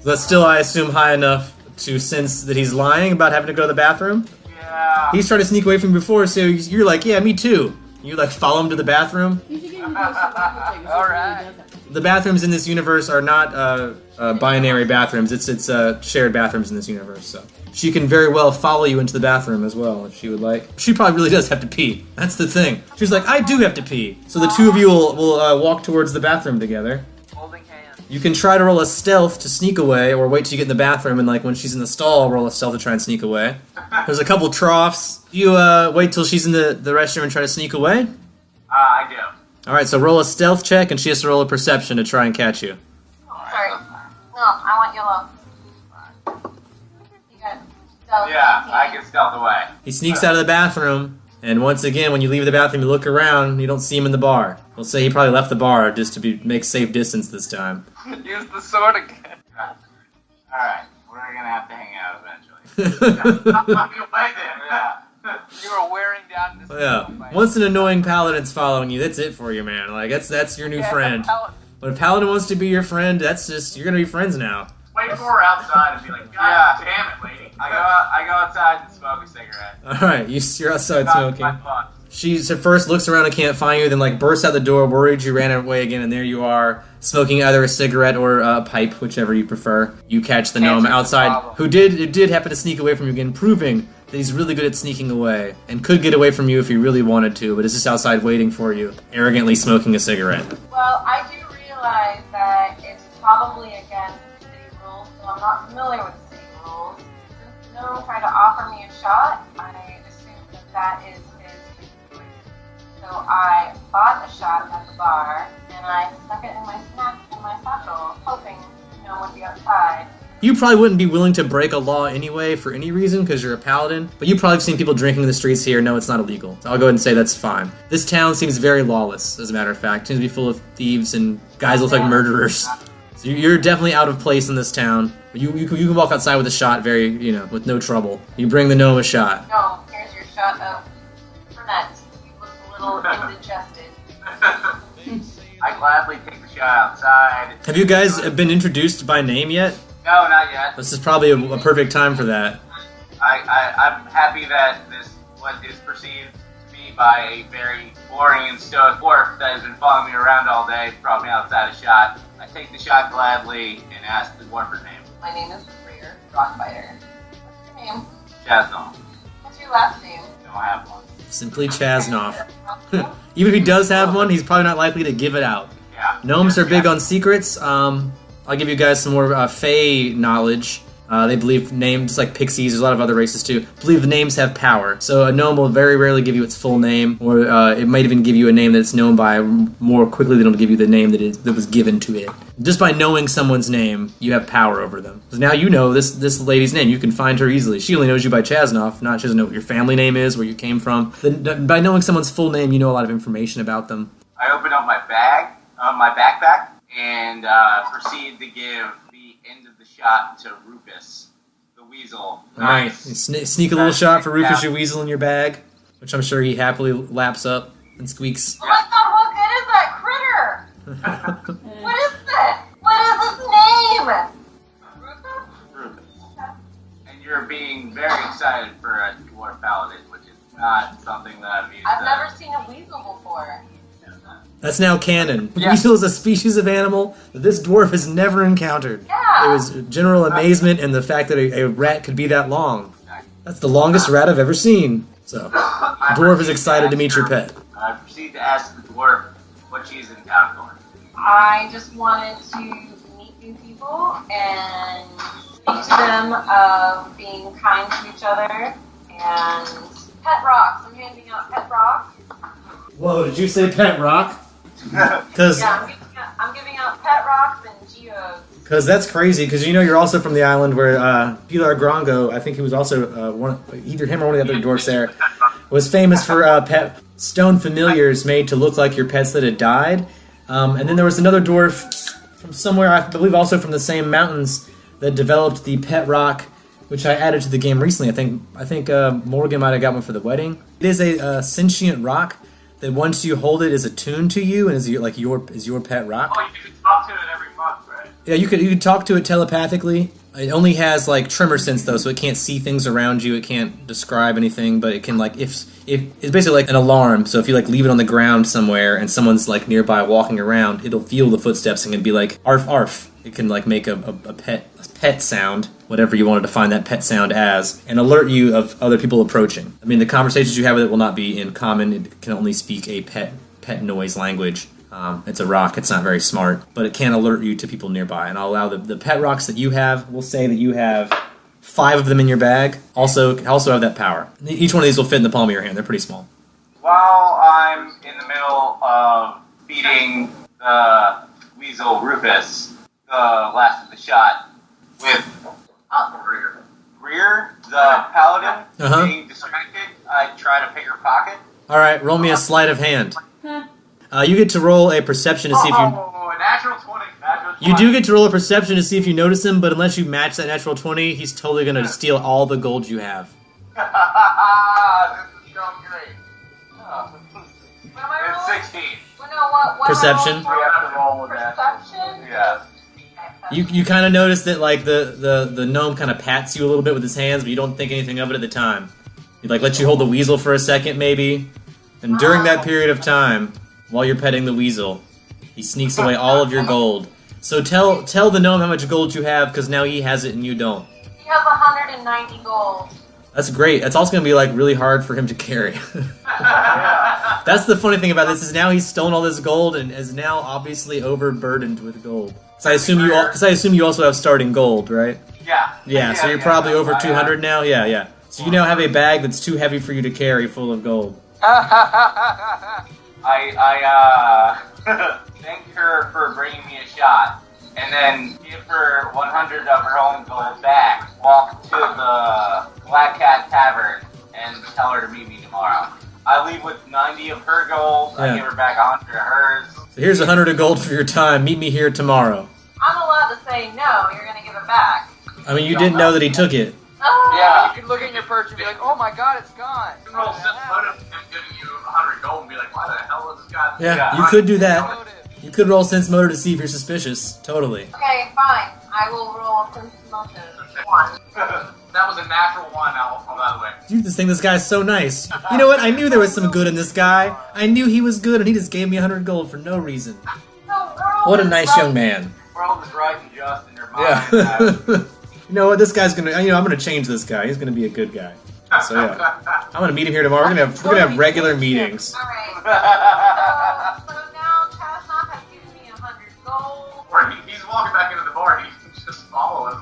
So that's still, I assume, high enough to sense that he's lying about having to go to the bathroom. Yeah. He's trying to sneak away from you before, so you're like, yeah, me too. You like follow him to the bathroom. You should give him a survival check. All right. The bathrooms in this universe are not binary bathrooms. It's shared bathrooms in this universe. So she can very well follow you into the bathroom as well if she would like. She probably really does have to pee. That's the thing. She's like, I do have to pee. So the two of you will walk towards the bathroom together. Holding hands. You can try to roll a stealth to sneak away, or wait till you get in the bathroom and, like, when she's in the stall, roll a stealth to try and sneak away. There's a couple troughs. You wait till she's in the restroom and try to sneak away? I do. Alright, so roll a stealth check, and she has to roll a perception to try and catch you. Sorry. No, I want yellow. You got stealth. Yeah, 18. I can stealth away. He sneaks out of the bathroom, and once again, when you leave the bathroom, you look around, you don't see him in the bar. We'll say he probably left the bar just to make safe distance this time. Use the sword again. Alright, we're gonna have to hang out eventually. I'm fucking away there, yeah. You are wearing down this. Yeah. Once an annoying paladin's following you, that's it for you, man. Like, that's your new friend. When a paladin wants to be your friend, that's just, you're gonna be friends now. Wait for her outside and be like, God damn it, lady. I go outside and smoke a cigarette. Alright, you're outside Not smoking. my fault. She at first looks around and can't find you, then like bursts out the door, worried you ran away again, and there you are, smoking either a cigarette or a pipe, whichever you prefer. You catch the gnome outside, who did happen to sneak away from you again, proving that he's really good at sneaking away, and could get away from you if he really wanted to, but is just outside waiting for you, arrogantly smoking a cigarette. Well, I do realize that it's probably against city rules, so I'm not familiar with city rules. Since the gnome tried to offer me a shot, I assume that is his choice. So I bought a shot at the bar, and I stuck it in my snack in my satchel, hoping the gnome would be outside. You probably wouldn't be willing to break a law anyway for any reason because you're a paladin, but you probably have seen people drinking in the streets here. No, it's not illegal. So I'll go ahead and say that's fine. This town seems very lawless, as a matter of fact. It seems to be full of thieves and guys look like murderers. So you're definitely out of place in this town. But you can walk outside with a shot with no trouble. You bring the gnome a shot. No, here's your shot of Fernet. You look a little indigested. I gladly take the shot outside. Have you guys been introduced by name yet? No, not yet. This is probably a perfect time for that. I'm happy that this what is perceived to me by a very boring and stoic dwarf that has been following me around all day brought me outside a shot. I take the shot gladly and ask the dwarf her name. My name is Freer Rockbiter. What's your name? Chasnol. What's your last name? Don't have one. Simply Chasnoff. Even if he does have one, he's probably not likely to give it out. Yeah. Gnomes are big on secrets. I'll give you guys some more Fey knowledge. They believe names, like pixies, there's a lot of other races too, believe names have power. So a gnome will very rarely give you its full name, or it might even give you a name that's known by more quickly than it'll give you the name that was given to it. Just by knowing someone's name, you have power over them. So now you know this lady's name. You can find her easily. She only knows you by Chasnoff, she doesn't know what your family name is, where you came from. By knowing someone's full name, you know a lot of information about them. I open up my backpack, and proceed to give the end of the shot to Rufus, the weasel. Nice. Sneak a little shot for Rufus your weasel in your bag, which I'm sure he happily laps up and squeaks. Oh my god, what good is that critter? What is that? What is its name? Rufus. And you're being very excited for a dwarf paladin, which is not something that I've used. I've never seen a weasel before. That's now canon. Yeah. Weasel is a species of animal that this dwarf has never encountered. Yeah. It was general amazement in the fact that a rat could be that long. That's the longest rat I've ever seen. So, dwarf is excited to meet your pet. I proceed to ask the dwarf what she's in town for. I just wanted to meet new people and speak to them of being kind to each other and pet rocks. I'm handing out pet rocks. Whoa, did you say pet rock? Because Yeah, I'm giving out pet rocks and geodes. that's crazy, because you're also from the island where Pilar Grongo, I think he was also, either him or one of the other dwarfs there, was famous for pet stone familiars made to look like your pets that had died. And then there was another dwarf from somewhere, I believe also from the same mountains, that developed the pet rock, which I added to the game recently. I think Morgan might have got one for the wedding. It is a sentient rock that once you hold it is attuned to you and is your pet rock. Oh, you can talk to it every month, right? Yeah, you could talk to it telepathically. It only has like tremor sense though, so it can't see things around you. It can't describe anything, but it can like if it's basically like an alarm. So if you like leave it on the ground somewhere and someone's like nearby walking around, it'll feel the footsteps and it'd be like arf arf. It can like make a pet sound, whatever you want to define that pet sound as, and alert you of other people approaching. I mean, the conversations you have with it will not be in common. It can only speak a pet noise language. It's a rock. It's not very smart, but it can alert you to people nearby. And I'll allow the pet rocks that you have. We'll say that you have 5 of them in your bag. Also have that power. Each one of these will fit in the palm of your hand. They're pretty small. While I'm in the middle of feeding the weasel Rufus the last of the shot with Greer, the paladin, being distracted, I try to pick her pocket. All right, roll me a sleight of hand. You get to roll a perception to see if you... Oh, a natural 20. You do get to roll a perception to see if you notice him, but unless you match that natural 20, he's totally going to steal all the gold you have. This is going great. What am I rolling? It's 16. Well, no, what Perception. Am I rolling We have to roll with that. Perception? Yeah. You kind of notice that like the gnome kind of pats you a little bit with his hands, but you don't think anything of it at the time. He like lets you hold the weasel for a second maybe, and during that period of time, while you're petting the weasel, he sneaks away all of your gold. So tell the gnome how much gold you have, because now he has it and you don't. He has 190 gold. That's great. That's also going to be like really hard for him to carry. That's the funny thing about this is now he's stolen all this gold and is now obviously overburdened with gold. So I assume you also have starting gold, right? Yeah. Yeah. So you're probably over 200 now. Yeah. So you now have a bag that's too heavy for you to carry, full of gold. I thank her for bringing me a shot, and then give her 100 of her own gold back, walk to the Black Cat Tavern, and tell her to meet me tomorrow. I leave with 90 of her gold, I give her back 100 of hers. So here's 100 of gold for your time, meet me here tomorrow. I'm allowed to say no, you're going to give it back. I mean, you didn't know that he took it. Oh. Yeah, you can look in your purse and be like, oh my god, it's gone. You can roll sense motive him giving you 100 gold and be like, why the hell is this guy? Yeah, you could do that. You could roll sense motive to see if you're suspicious. Totally. Okay, fine. I will roll sense motive 1. That was a natural 1, by the way. You just think this guy's so nice. You know what? I knew there was some good in this guy. I knew he was good, and he just gave me 100 gold for no reason. What a nice young man. The world is right and just in your mind. Yeah. You know what? This guy's gonna. I'm gonna change this guy. He's gonna be a good guy. So yeah, I'm gonna meet him here tomorrow. We're gonna have regular meetings. All right. So now Chasnock has given me 100 gold. Or he's walking back into the bar. He can just follow him,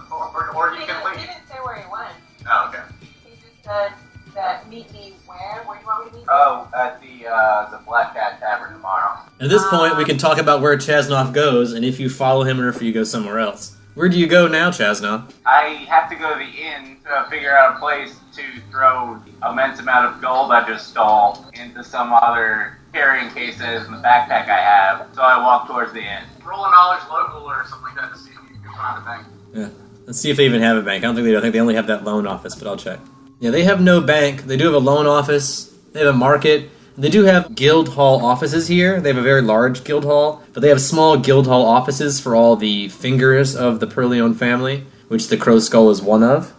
or he can He leave. didn't say where he went. Oh, okay. He just said that meet me where? Where do you want me to meet? Oh, at the Black Cat Tavern tomorrow. At this point, we can talk about where Chasnoff goes, and if you follow him or if you go somewhere else. Where do you go now, Chasnoff? I have to go to the inn to figure out a place to throw the immense amount of gold I just stole into some other carrying case that is in the backpack I have. So I walk towards the inn. Roll a knowledge local or something like that to see if you can find a bank. Yeah. Let's see if they even have a bank. I don't think they do. I think they only have that loan office, but I'll check. Yeah, they have no bank. They do have a loan office. They have a market. They do have guild hall offices here. They have a very large guild hall, but they have small guild hall offices for all the fingers of the Perleone family, which the Crow Skull is one of.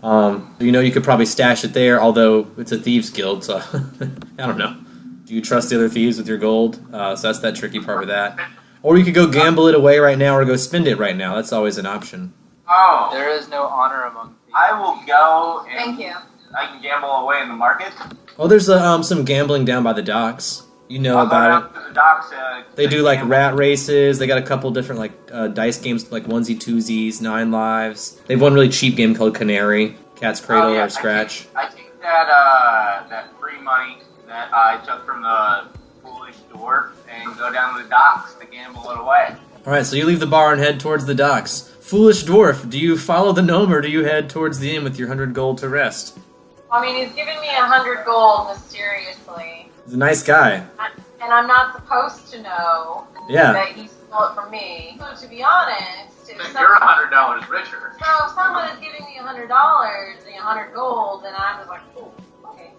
You could probably stash it there, although it's a thieves guild, so I don't know. Do you trust the other thieves with your gold? So that's that tricky part with that. Or you could go gamble it away right now or go spend it right now. That's always an option. Oh, There is no honor among thieves. I will go and Thank you. I can gamble away in the market. Oh, there's some gambling down by the docks. You know I'll go about it. down to the docks, They do like rat races. They got a couple different like dice games like onesie twosies, 9 lives. They have one really cheap game called Canary, Cat's Cradle, or Scratch. I take that free money that I took from the foolish dwarf and go down to the docks to gamble it away. All right, so you leave the bar and head towards the docks. Foolish dwarf, do you follow the gnome or do you head towards the inn with your 100 gold to rest? I mean, he's giving me 100 gold mysteriously. He's a nice guy. And I'm not supposed to know Yeah. that he stole it from me. So to be honest, if Then some- you're $100 richer. so if someone is giving me $100 and 100 gold, then I'm just like, ooh, okay.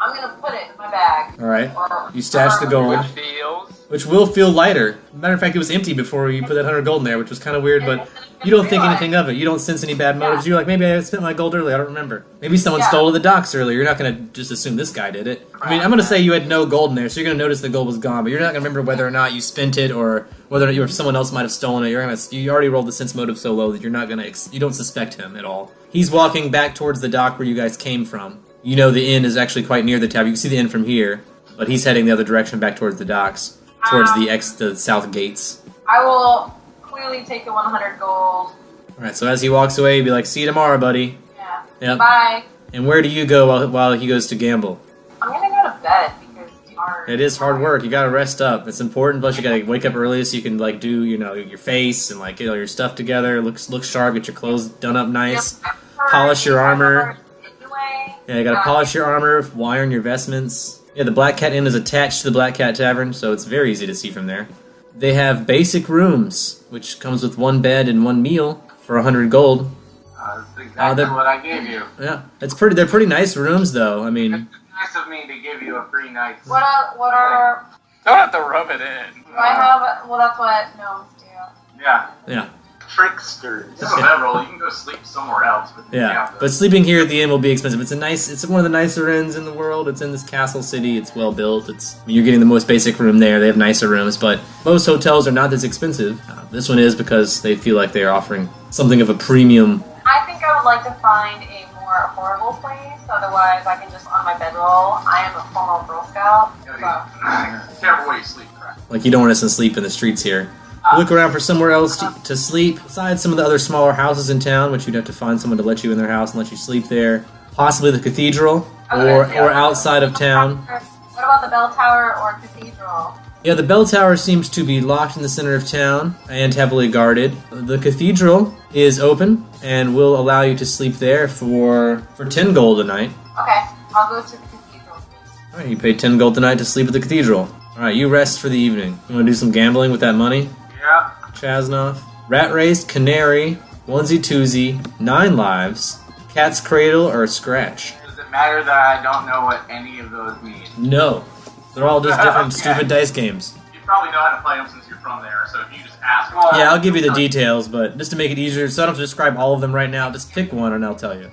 I'm gonna put it in my bag. All right. Or- You stash the gold, Which feels. which will feel lighter. Matter of fact, it was empty before you put that 100 gold in there, which was kind of weird, but you don't think anything of it. You don't sense any bad motives. You're like, maybe I spent my gold early. I don't remember. Maybe someone Yeah. stole to the docks earlier. You're not going to just assume this guy did it. I mean, I'm going to say you had no gold in there, so you're going to notice the gold was gone, but you're not going to remember whether or not you spent it or whether or someone else might have stolen it. You already rolled the sense motive so low that you're not going to. You don't suspect him at all. He's walking back towards the dock where you guys came from. You know the inn is actually quite near the tavern. You can see the inn from here, but he's heading the other direction back towards the docks. towards the south gates. I will clearly take the 100 gold. Alright, so as he walks away, you'd be like, see you tomorrow, buddy. Yeah. Yep. Bye. And where do you go while he goes to gamble? I'm gonna go to bed because it's hard. It is hard work. You gotta rest up. It's important. Plus, you gotta wake up early so you can like do your face and like get all your stuff together. Look sharp. Get your clothes done up nice. Polish your armor. Anyway. Yeah, you gotta polish your armor, iron your vestments. Yeah, the Black Cat Inn is attached to the Black Cat Tavern, so it's very easy to see from there. They have basic rooms, which comes with 1 bed and 1 meal for 100 gold. That's exactly what I gave you. Yeah, they're pretty nice rooms, though. I mean, It's nice of me to give you a free night's. What are Don't have to rub it in. do I have? Well, that's what gnomes do. yeah. Tricksters. It's several. You can go sleep somewhere else. But Yeah, but sleeping here at the inn will be expensive. It's one of the nicer inns in the world. It's in this castle city. It's well built. You're getting the most basic room there. They have nicer rooms, but most hotels are not this expensive. This one is because they feel like they are offering something of a premium. I think I would like to find a more affordable place. Otherwise, I can just on my bedroll. I am a former Girl Scout. So. careful where you sleep. Correct. Like you don't want us to sleep in the streets here. Look around for somewhere else to sleep. Besides some of the other smaller houses in town, which you'd have to find someone to let you in their house and let you sleep there. Possibly the cathedral or outside of town. What about the bell tower or cathedral? Yeah, the bell tower seems to be locked in the center of town and heavily guarded. The cathedral is open and will allow you to sleep there for 10 gold a night. Okay, I'll go to the cathedral. Alright, you pay 10 gold a night to sleep at the cathedral. Alright, you rest for the evening. You want to do some gambling with that money? Yeah. Chasnoff. Rat Race, Canary, Onesie Twosie, 9 Lives, Cat's Cradle, or Scratch. Does it matter that I don't know what any of those mean? No. They're all just different Okay. stupid dice games. You probably know how to play them since you're from there. So if you just ask, Yeah, I'll give you the details, but just to make it easier, so I don't have to describe all of them right now, just pick one and I'll tell you.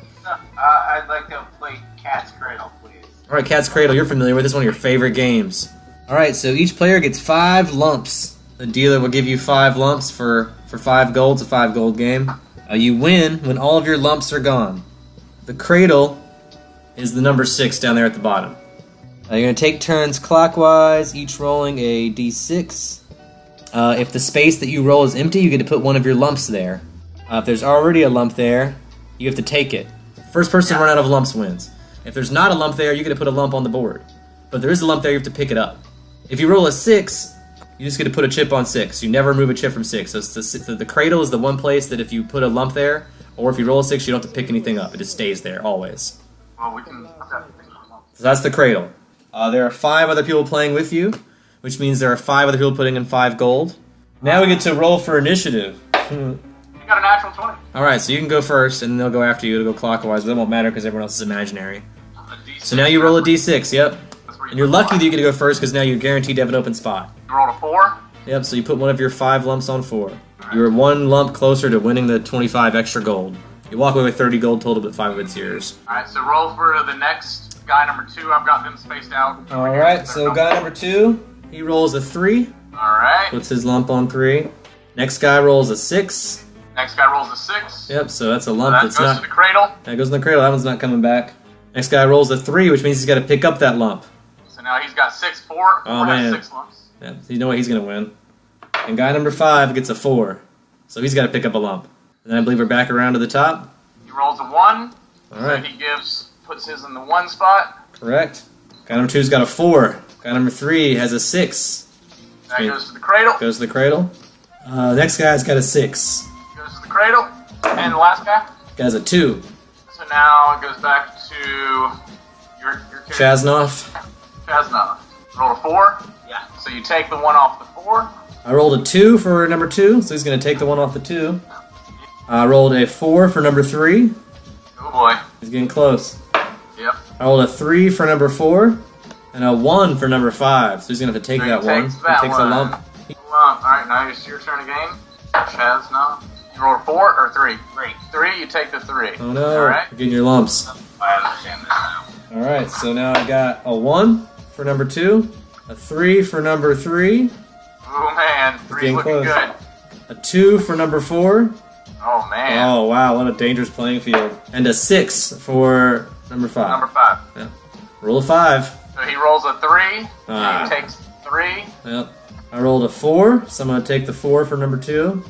I'd like to play Cat's Cradle, please. Alright, Cat's Cradle, you're familiar with this, one of your favorite games. Alright, so each player gets 5 lumps. The dealer will give you 5 lumps for 5 gold. It's a 5 gold game. You win when all of your lumps are gone. The cradle is the number 6 down there at the bottom. You're going to take turns clockwise, each rolling a d6. If the space that you roll is empty, you get to put one of your lumps there. If there's already a lump there, you have to take it. First person to run out of lumps wins. If there's not a lump there, you get to put a lump on the board. But if there is a lump there, you have to pick it up. If you roll a 6, you just get to put a chip on 6. You never move a chip from 6. So the cradle is the one place that if you put a lump there, or if you roll a 6, you don't have to pick anything up. It just stays there, always. well, we can. So that's the cradle. There are 5 other people playing with you, which means there are 5 other people putting in 5 gold. Now we get to roll for initiative. You got a natural 20. Alright, so you can go first, and they'll go after you. It'll go clockwise, but that won't matter because everyone else is imaginary. A D6. So now you roll a d6, yep. That's where you And you're put lucky five. that you get to go first because now you're guaranteed to have an open spot. You rolled a 4. Yep, so you put one of your 5 lumps on 4. You're 1 lump closer to winning the 25 extra gold. You walk away with 30 gold total, but 5 of it's yours. Alright, so roll for the next guy, number 2. I've got them spaced out. Alright, so guy number 2, he rolls a 3, Alright. puts his lump on 3. Next guy rolls a 6. Next guy rolls a 6. Yep, so that's a So lump that that's goes not... to the cradle. That goes in the cradle, that one's not coming back. Next guy rolls a 3, which means he's got to pick up that lump. So now he's got 6, 4. Oh, 4 man. has 6 lumps. Yep, so you know what, he's going to win. And guy number 5 gets a 4. So he's got to pick up a lump. And then I believe we're back around to the top. He rolls a 1. Alright. So he puts his in the 1 spot. Correct. Guy number 2's got a 4. Guy number 3 has a 6. That Sweet. goes to the cradle. Goes to the cradle. Next guy's got a 6. Goes to the cradle. And the last guy. Guy's a 2. So now it goes back to your character. Chasnoff. Chasnoff. Roll a 4. Yeah. So you take the 1 off the 4. I rolled a 2 for number 2, so he's going to take the 1 off the 2. I rolled a 4 for number 3. Oh boy. He's getting close. Yep. I rolled a 3 for number 4. And a 1 for number 5. So he's going to have to take So he that 1. takes that He takes one. a lump. Alright, now it's your turn again. Chasnoff. You roll a 4 or 3? 3, you take the 3. Oh no. Alright. You're getting your lumps. I understand this now. Alright, so now I got a 1 for number 2. A 3 for number 3. Oh man, 3's getting looking close. good. A 2 for number 4. Oh man. Oh wow, what a dangerous playing field. And a 6 for number 5. Number 5. Roll a 5. So he rolls a 3. Ah. He takes 3. Yep. I rolled a 4, so I'm going to take the 4 for number 2.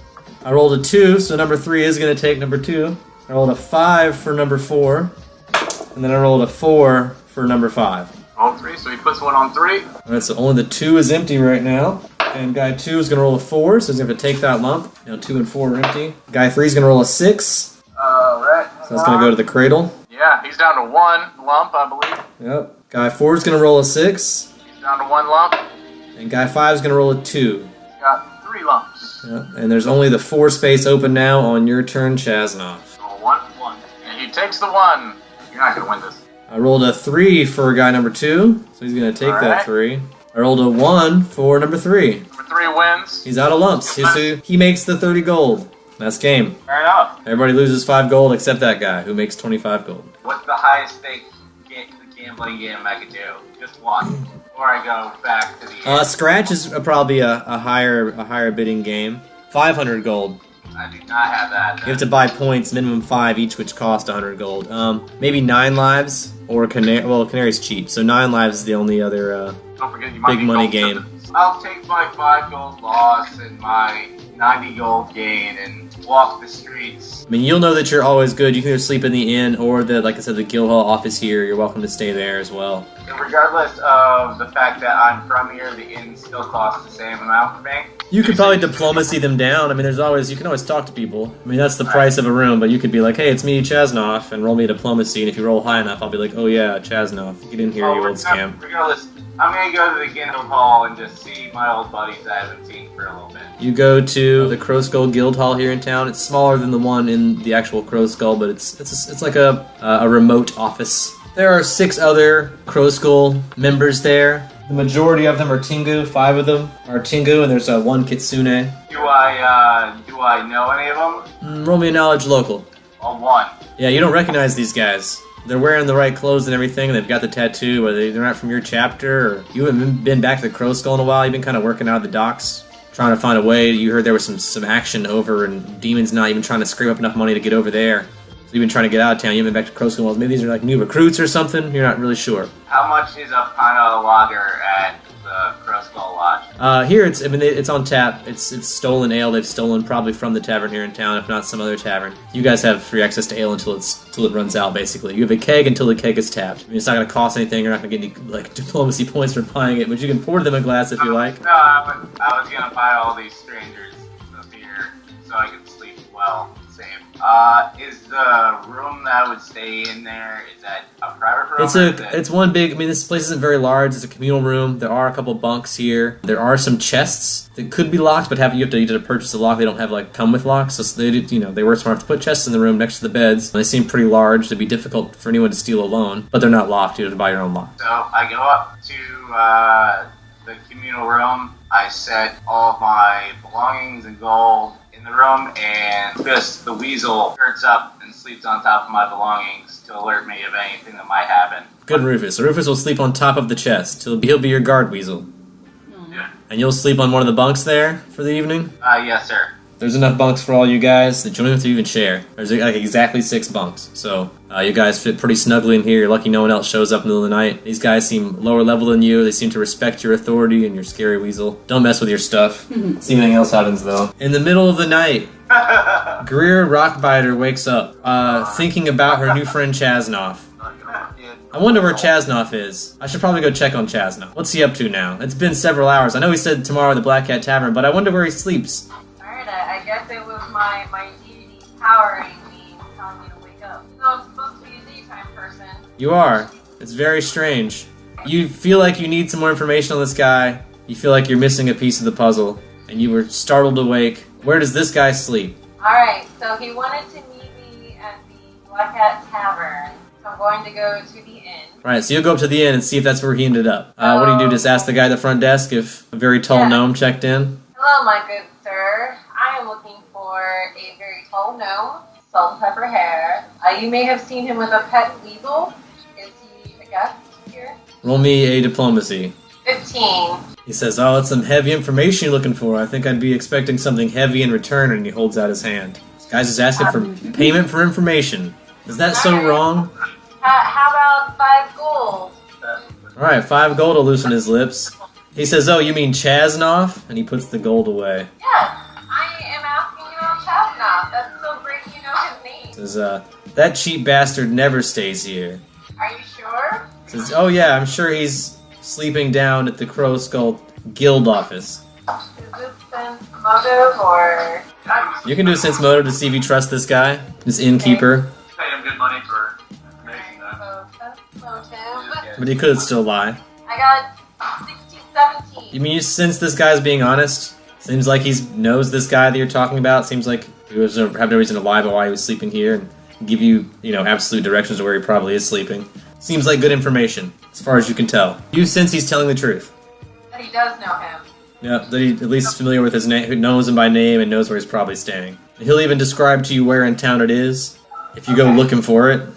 I rolled a 2, so number 3 is going to take number 2. I rolled a 5 for number 4. And then I rolled a 4 for number 5. All 3, so he puts one on 3. Alright, so only the 2 is empty right now. And guy 2 is going to roll a 4, so he's going to take that lump. Now 2 and 4 are empty. Guy 3 is going to roll a 6. Alright. So that's going to go to the cradle. Yeah, he's down to 1 lump, I believe. Yep. Guy 4 is going to roll a 6. He's down to 1 lump. And guy 5 is going to roll a 2. Got 3 lumps. Yep. And there's only the 4 space open now on your turn, Chaznov. Roll 1. And he takes the 1. You're not going to win this. I rolled a 3 for guy number 2, so he's going to take that Alright. 3. I rolled a 1 for number 3. Number 3 wins. He's out of lumps. He makes the 30 gold. That's game. Fair enough. Everybody loses 5 gold except that guy, who makes 25 gold. What's the highest stake gambling game I could do? Just one. Before I go back to the Scratch is probably a higher bidding game. 500 gold. I do not have that. You have to buy points, minimum 5 each, which cost 100 gold. Maybe 9 lives or Canary. Well, Canary's cheap, so 9 lives is the only other Don't forget you might big be money gold game. tipping. I'll take my 5 gold loss and my 90 gold gain and walk the streets. I mean, you'll know that you're always good. You can either sleep in the inn or like I said, the Guildhall office here. You're welcome to stay there as well. And regardless of the fact that I'm from here, the inn still costs the same amount for me. You could probably diplomacy them down. I mean, you can always talk to people. I mean, that's the price of a room, but you could be like, hey, it's me, Chaznov, and roll me a diplomacy, and if you roll high enough, I'll be like, oh yeah, Chaznov, get in here, you old scam. Regardless, I'm gonna go to the Guildhall and just see my old buddies I haven't seen for a little bit. You go to the Crow Skull Guildhall here in town. It's smaller than the one in the actual Crow Skull, but it's like a remote office. There are 6 other Crow Skull members there. The majority of them are Tengu. 5 of them are Tengu, and there's 1 Kitsune. Do I know any of them? Roll me a knowledge local. A 1. Yeah, you don't recognize these guys. They're wearing the right clothes and everything, and they've got the tattoo. Whether they're not from your chapter, or you haven't been back to the Crow Skull in a while. You've been kind of working out of the docks, trying to find a way. You heard there was some action over, and Demon's not even trying to scrape up enough money to get over there. So you've been trying to get out of town. You haven't been back to Crow Skull. Maybe these are like new recruits or something. You're not really sure. How much is a pint of lager at the Crow Skull Lodge? Here it's on tap. It's stolen ale. They've stolen probably from the tavern here in town, if not some other tavern. You guys have free access to ale until it runs out. Basically, you have a keg until the keg is tapped. I mean, it's not going to cost anything. You're not going to get any like diplomacy points for buying it, but you can pour them a glass if you like. No, I was going to buy all these strangers a beer so I could sleep well. Same. Is the room that I would stay in there, is that a private room? It's one big. I mean, this place isn't very large. It's a communal room. There are a couple bunks here. There are some chests that could be locked, but you have to purchase a lock. They don't have come with locks, so they were smart to put chests in the room next to the beds. They seem pretty large. It'd be difficult for anyone to steal alone, but they're not locked. You have to buy your own lock. So I go up to the communal room. I set all of my belongings and gold in the room, and just the weasel perks up and sleeps on top of my belongings to alert me of anything that might happen. Good, Rufus. So Rufus will sleep on top of the chest. He'll be your guard weasel. Yeah. And you'll sleep on one of the bunks there for the evening? Yes, sir. There's enough bunks for all you guys that you don't have to even share. There's like exactly 6 bunks. So you guys fit pretty snugly in here. You're lucky no one else shows up in the middle of the night. These guys seem lower level than you. They seem to respect your authority and your scary weasel. Don't mess with your stuff. See if anything else happens, though. In the middle of the night, Greer Rockbiter wakes up, thinking about her new friend Chaznov. I wonder where Chaznov is. I should probably go check on Chaznov. What's he up to now? It's been several hours. I know he said tomorrow at the Black Cat Tavern, but I wonder where he sleeps. Alright, I guess it was my deity powering me, telling me to wake up. So I'm supposed to be a daytime person. You are. It's very strange. You feel like you need some more information on this guy. You feel like you're missing a piece of the puzzle, and you were startled awake. Where does this guy sleep? Alright, so he wanted to meet me at the Black Cat Tavern. So I'm going to go to the inn. Right, so you'll go up to the inn and see if that's where he ended up. What do? Just ask the guy at the front desk if a very tall gnome checked in? Hello, my good sir. I am looking for a very tall gnome, salt and pepper hair. You may have seen him with a pet weasel. Is he a guest here? Roll me a diplomacy. 15. He says, oh, that's some heavy information you're looking for. I think I'd be expecting something heavy in return, and he holds out his hand. This guy's just asking for payment for information. Is that so wrong? How about 5 gold? Alright, 5 gold to loosen his lips. He says, "Oh, you mean Chasnoff?" And he puts the gold away. Yes, I am asking you about Chestnut. That's so great you know his name. Says, "That cheap bastard never stays here." Are you sure? Says, "Oh yeah, I'm sure he's sleeping down at the Crow Skull Guild office." Is this sense motive or... You can do a sense motive to see if you trust this guy, this innkeeper. Pay him good money for information, though. So, sense motive. But he could still lie. I got 16, 17. You mean you sense this guy's being honest? Seems like he knows this guy that you're talking about. Seems like he was have no reason to lie about why he was sleeping here and give you, absolute directions of where he probably is sleeping. Seems like good information, as far as you can tell. You sense he's telling the truth. That he does know him. Yeah, that he at least is familiar with his name, who knows him by name and knows where he's probably staying. He'll even describe to you where in town it is, if you go looking for it.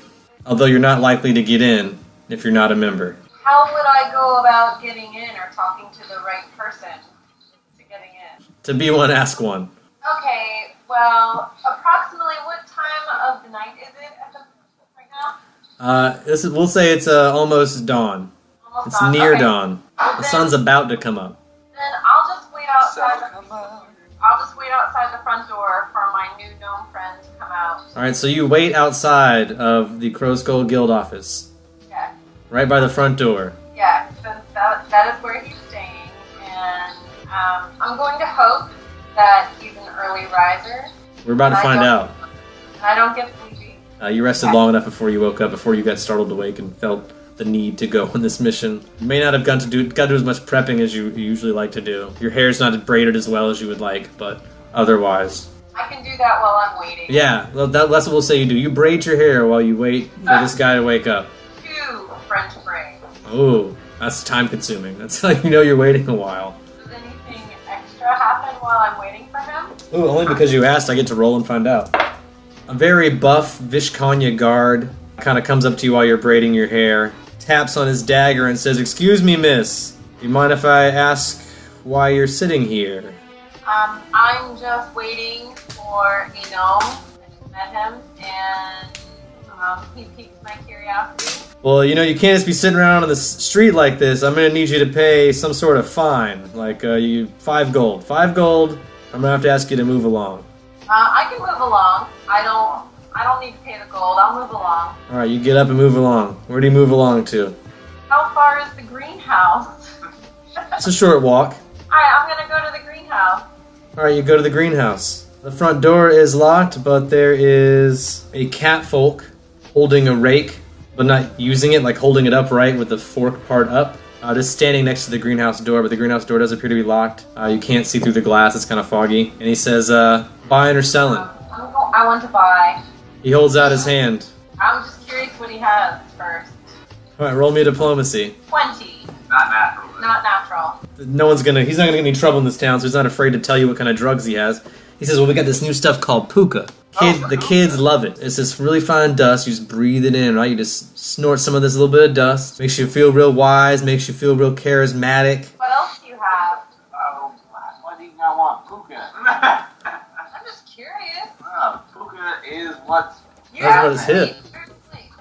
Although you're not likely to get in if you're not a member. How would I go about getting in or talking to the right person to getting in? To be one, ask one. Okay, well, approximately what time of the night is it at the right now? We'll say it's almost dawn. Almost It's dawn? near Okay. dawn. The sun's about to come up. Then I'll just wait outside. I'll just wait outside the front door for my new gnome friend to come out. Alright, so you wait outside of the Crow Skull Guild office. Yeah, Right by the front door. yeah. Since that is where he's staying, and I'm going to hope that he's an early riser. We're about to find out. And I don't get sleepy. You rested long enough before you woke up, before you got startled awake and felt the need to go on this mission. You may not have got to do as much prepping as you usually like to do. Your hair's not braided as well as you would like, but otherwise. I can do that while I'm waiting. Yeah, well, that's what we'll say you do. You braid your hair while you wait for this guy to wake up. 2 French braids. Ooh, that's time consuming. That's how you know you're waiting a while. Does anything extra happen while I'm waiting for him? Ooh, only because you asked, I get to roll and find out. A very buff Vishkanya guard kind of comes up to you while you're braiding your hair, taps on his dagger and says, "Excuse me, miss. Do you mind if I ask why you're sitting here?" I'm just waiting for a gnome. I just met him, and he piqued my curiosity. Well, you can't just be sitting around on the street like this. I'm going to need you to pay some sort of fine, like 5 gold. 5 gold, I'm going to have to ask you to move along. I can move along. I don't need to pay the gold. I'll move along. Alright, you get up and move along. Where do you move along to? How far is the greenhouse? It's a short walk. Alright, I'm gonna go to the greenhouse. Alright, you go to the greenhouse. The front door is locked, but there is a catfolk holding a rake, but not using it, like holding it upright with the fork part up. Just standing next to the greenhouse door, but the greenhouse door does appear to be locked. You can't see through the glass, it's kind of foggy. And he says, buying or selling? I want to buy. He holds out his hand. I'm just curious what he has first. Alright, roll me a diplomacy. 20. Not natural. Not natural. He's not gonna get any trouble in this town, so he's not afraid to tell you what kind of drugs he has. He says, well, we got this new stuff called puka. The kids love it. It's this really fine dust. You just breathe it in, right? You just snort some of this little bit of dust. Makes you feel real wise, makes you feel real charismatic. What else do you have? Oh, what do you not want? Puka. I'm just curious. Puka is what's... That's what is hip.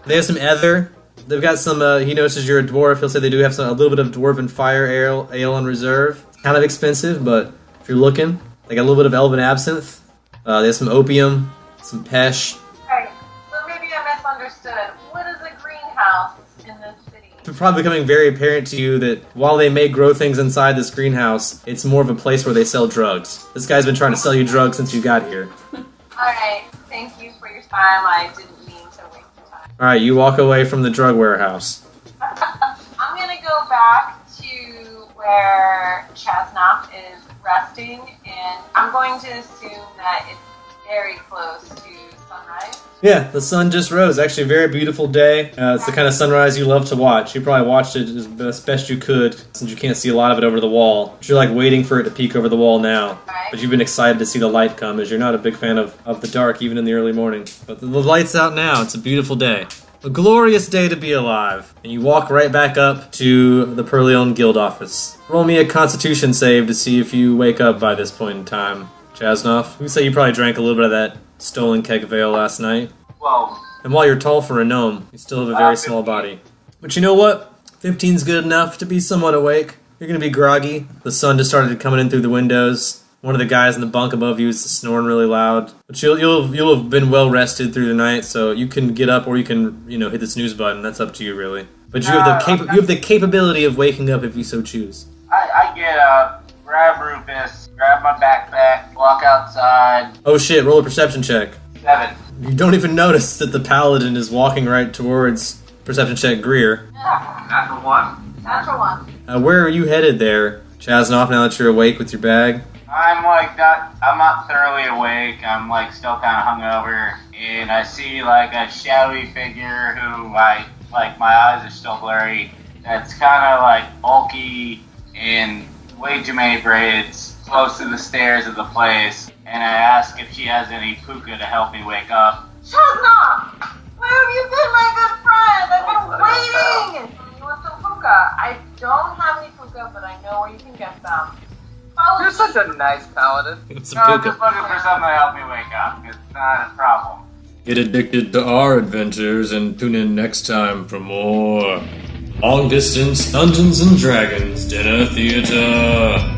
They have some ether. They've got some, he notices you're a dwarf. He'll say they do have a little bit of dwarven fire ale in reserve. It's kind of expensive, but if you're looking, they got a little bit of elven absinthe. They have some opium, some pesh. Alright, so maybe I misunderstood. What is a greenhouse in this city? It's probably becoming very apparent to you that while they may grow things inside this greenhouse, it's more of a place where they sell drugs. This guy's been trying to sell you drugs since you got here. Alright, thank you for your time. I didn't mean to waste your time. Alright, you walk away from the drug warehouse. I'm gonna go back to where Chasnoff is resting, and I'm going to assume that it's very close to sunrise. Yeah, the sun just rose. Actually, a very beautiful day. It's the kind of sunrise you love to watch. You probably watched it as best you could, since you can't see a lot of it over the wall. But you're like waiting for it to peek over the wall now. Right. But you've been excited to see the light come, as you're not a big fan of the dark, even in the early morning. But the light's out now. It's a beautiful day. A glorious day to be alive. And you walk right back up to the Perleon Guild office. Roll me a Constitution save to see if you wake up by this point in time, Chasnoff. We say you probably drank a little bit of that stolen keg of ale last night. Well, And while you're tall for a gnome, you still have a very small body. But you know what? 15's good enough to be somewhat awake. You're gonna be groggy. The sun just started coming in through the windows. One of the guys in the bunk above you is snoring really loud. But you'll have been well rested through the night, so you can get up or you can hit the snooze button. That's up to you, really. But you have the capability of waking up if you so choose. I get up, grab Rufus, grab my backpack, walk outside. Oh shit! Roll a perception check. 7. You don't even notice that the paladin is walking right towards perception check Greer. Yeah, Natural 1. natural one. Where are you headed there, Chasnoff? Now that you're awake with your bag. I'm not thoroughly awake. I'm still kind of hungover, and I see a shadowy figure who my eyes are still blurry. That's kind of bulky and way too many braids, close to the stairs of the place. And I ask if she has any puka to help me wake up. Chesnut! Where have you been, my good friend? I've been waiting! You want some puka? I don't have any puka, but I know where you can get them. Follow You're me. such a nice paladin. Some No, I'm puka. just looking for something to help me wake up. It's not a problem. Get addicted to our adventures and tune in next time for more Long Distance Dungeons and Dragons Dinner Theater.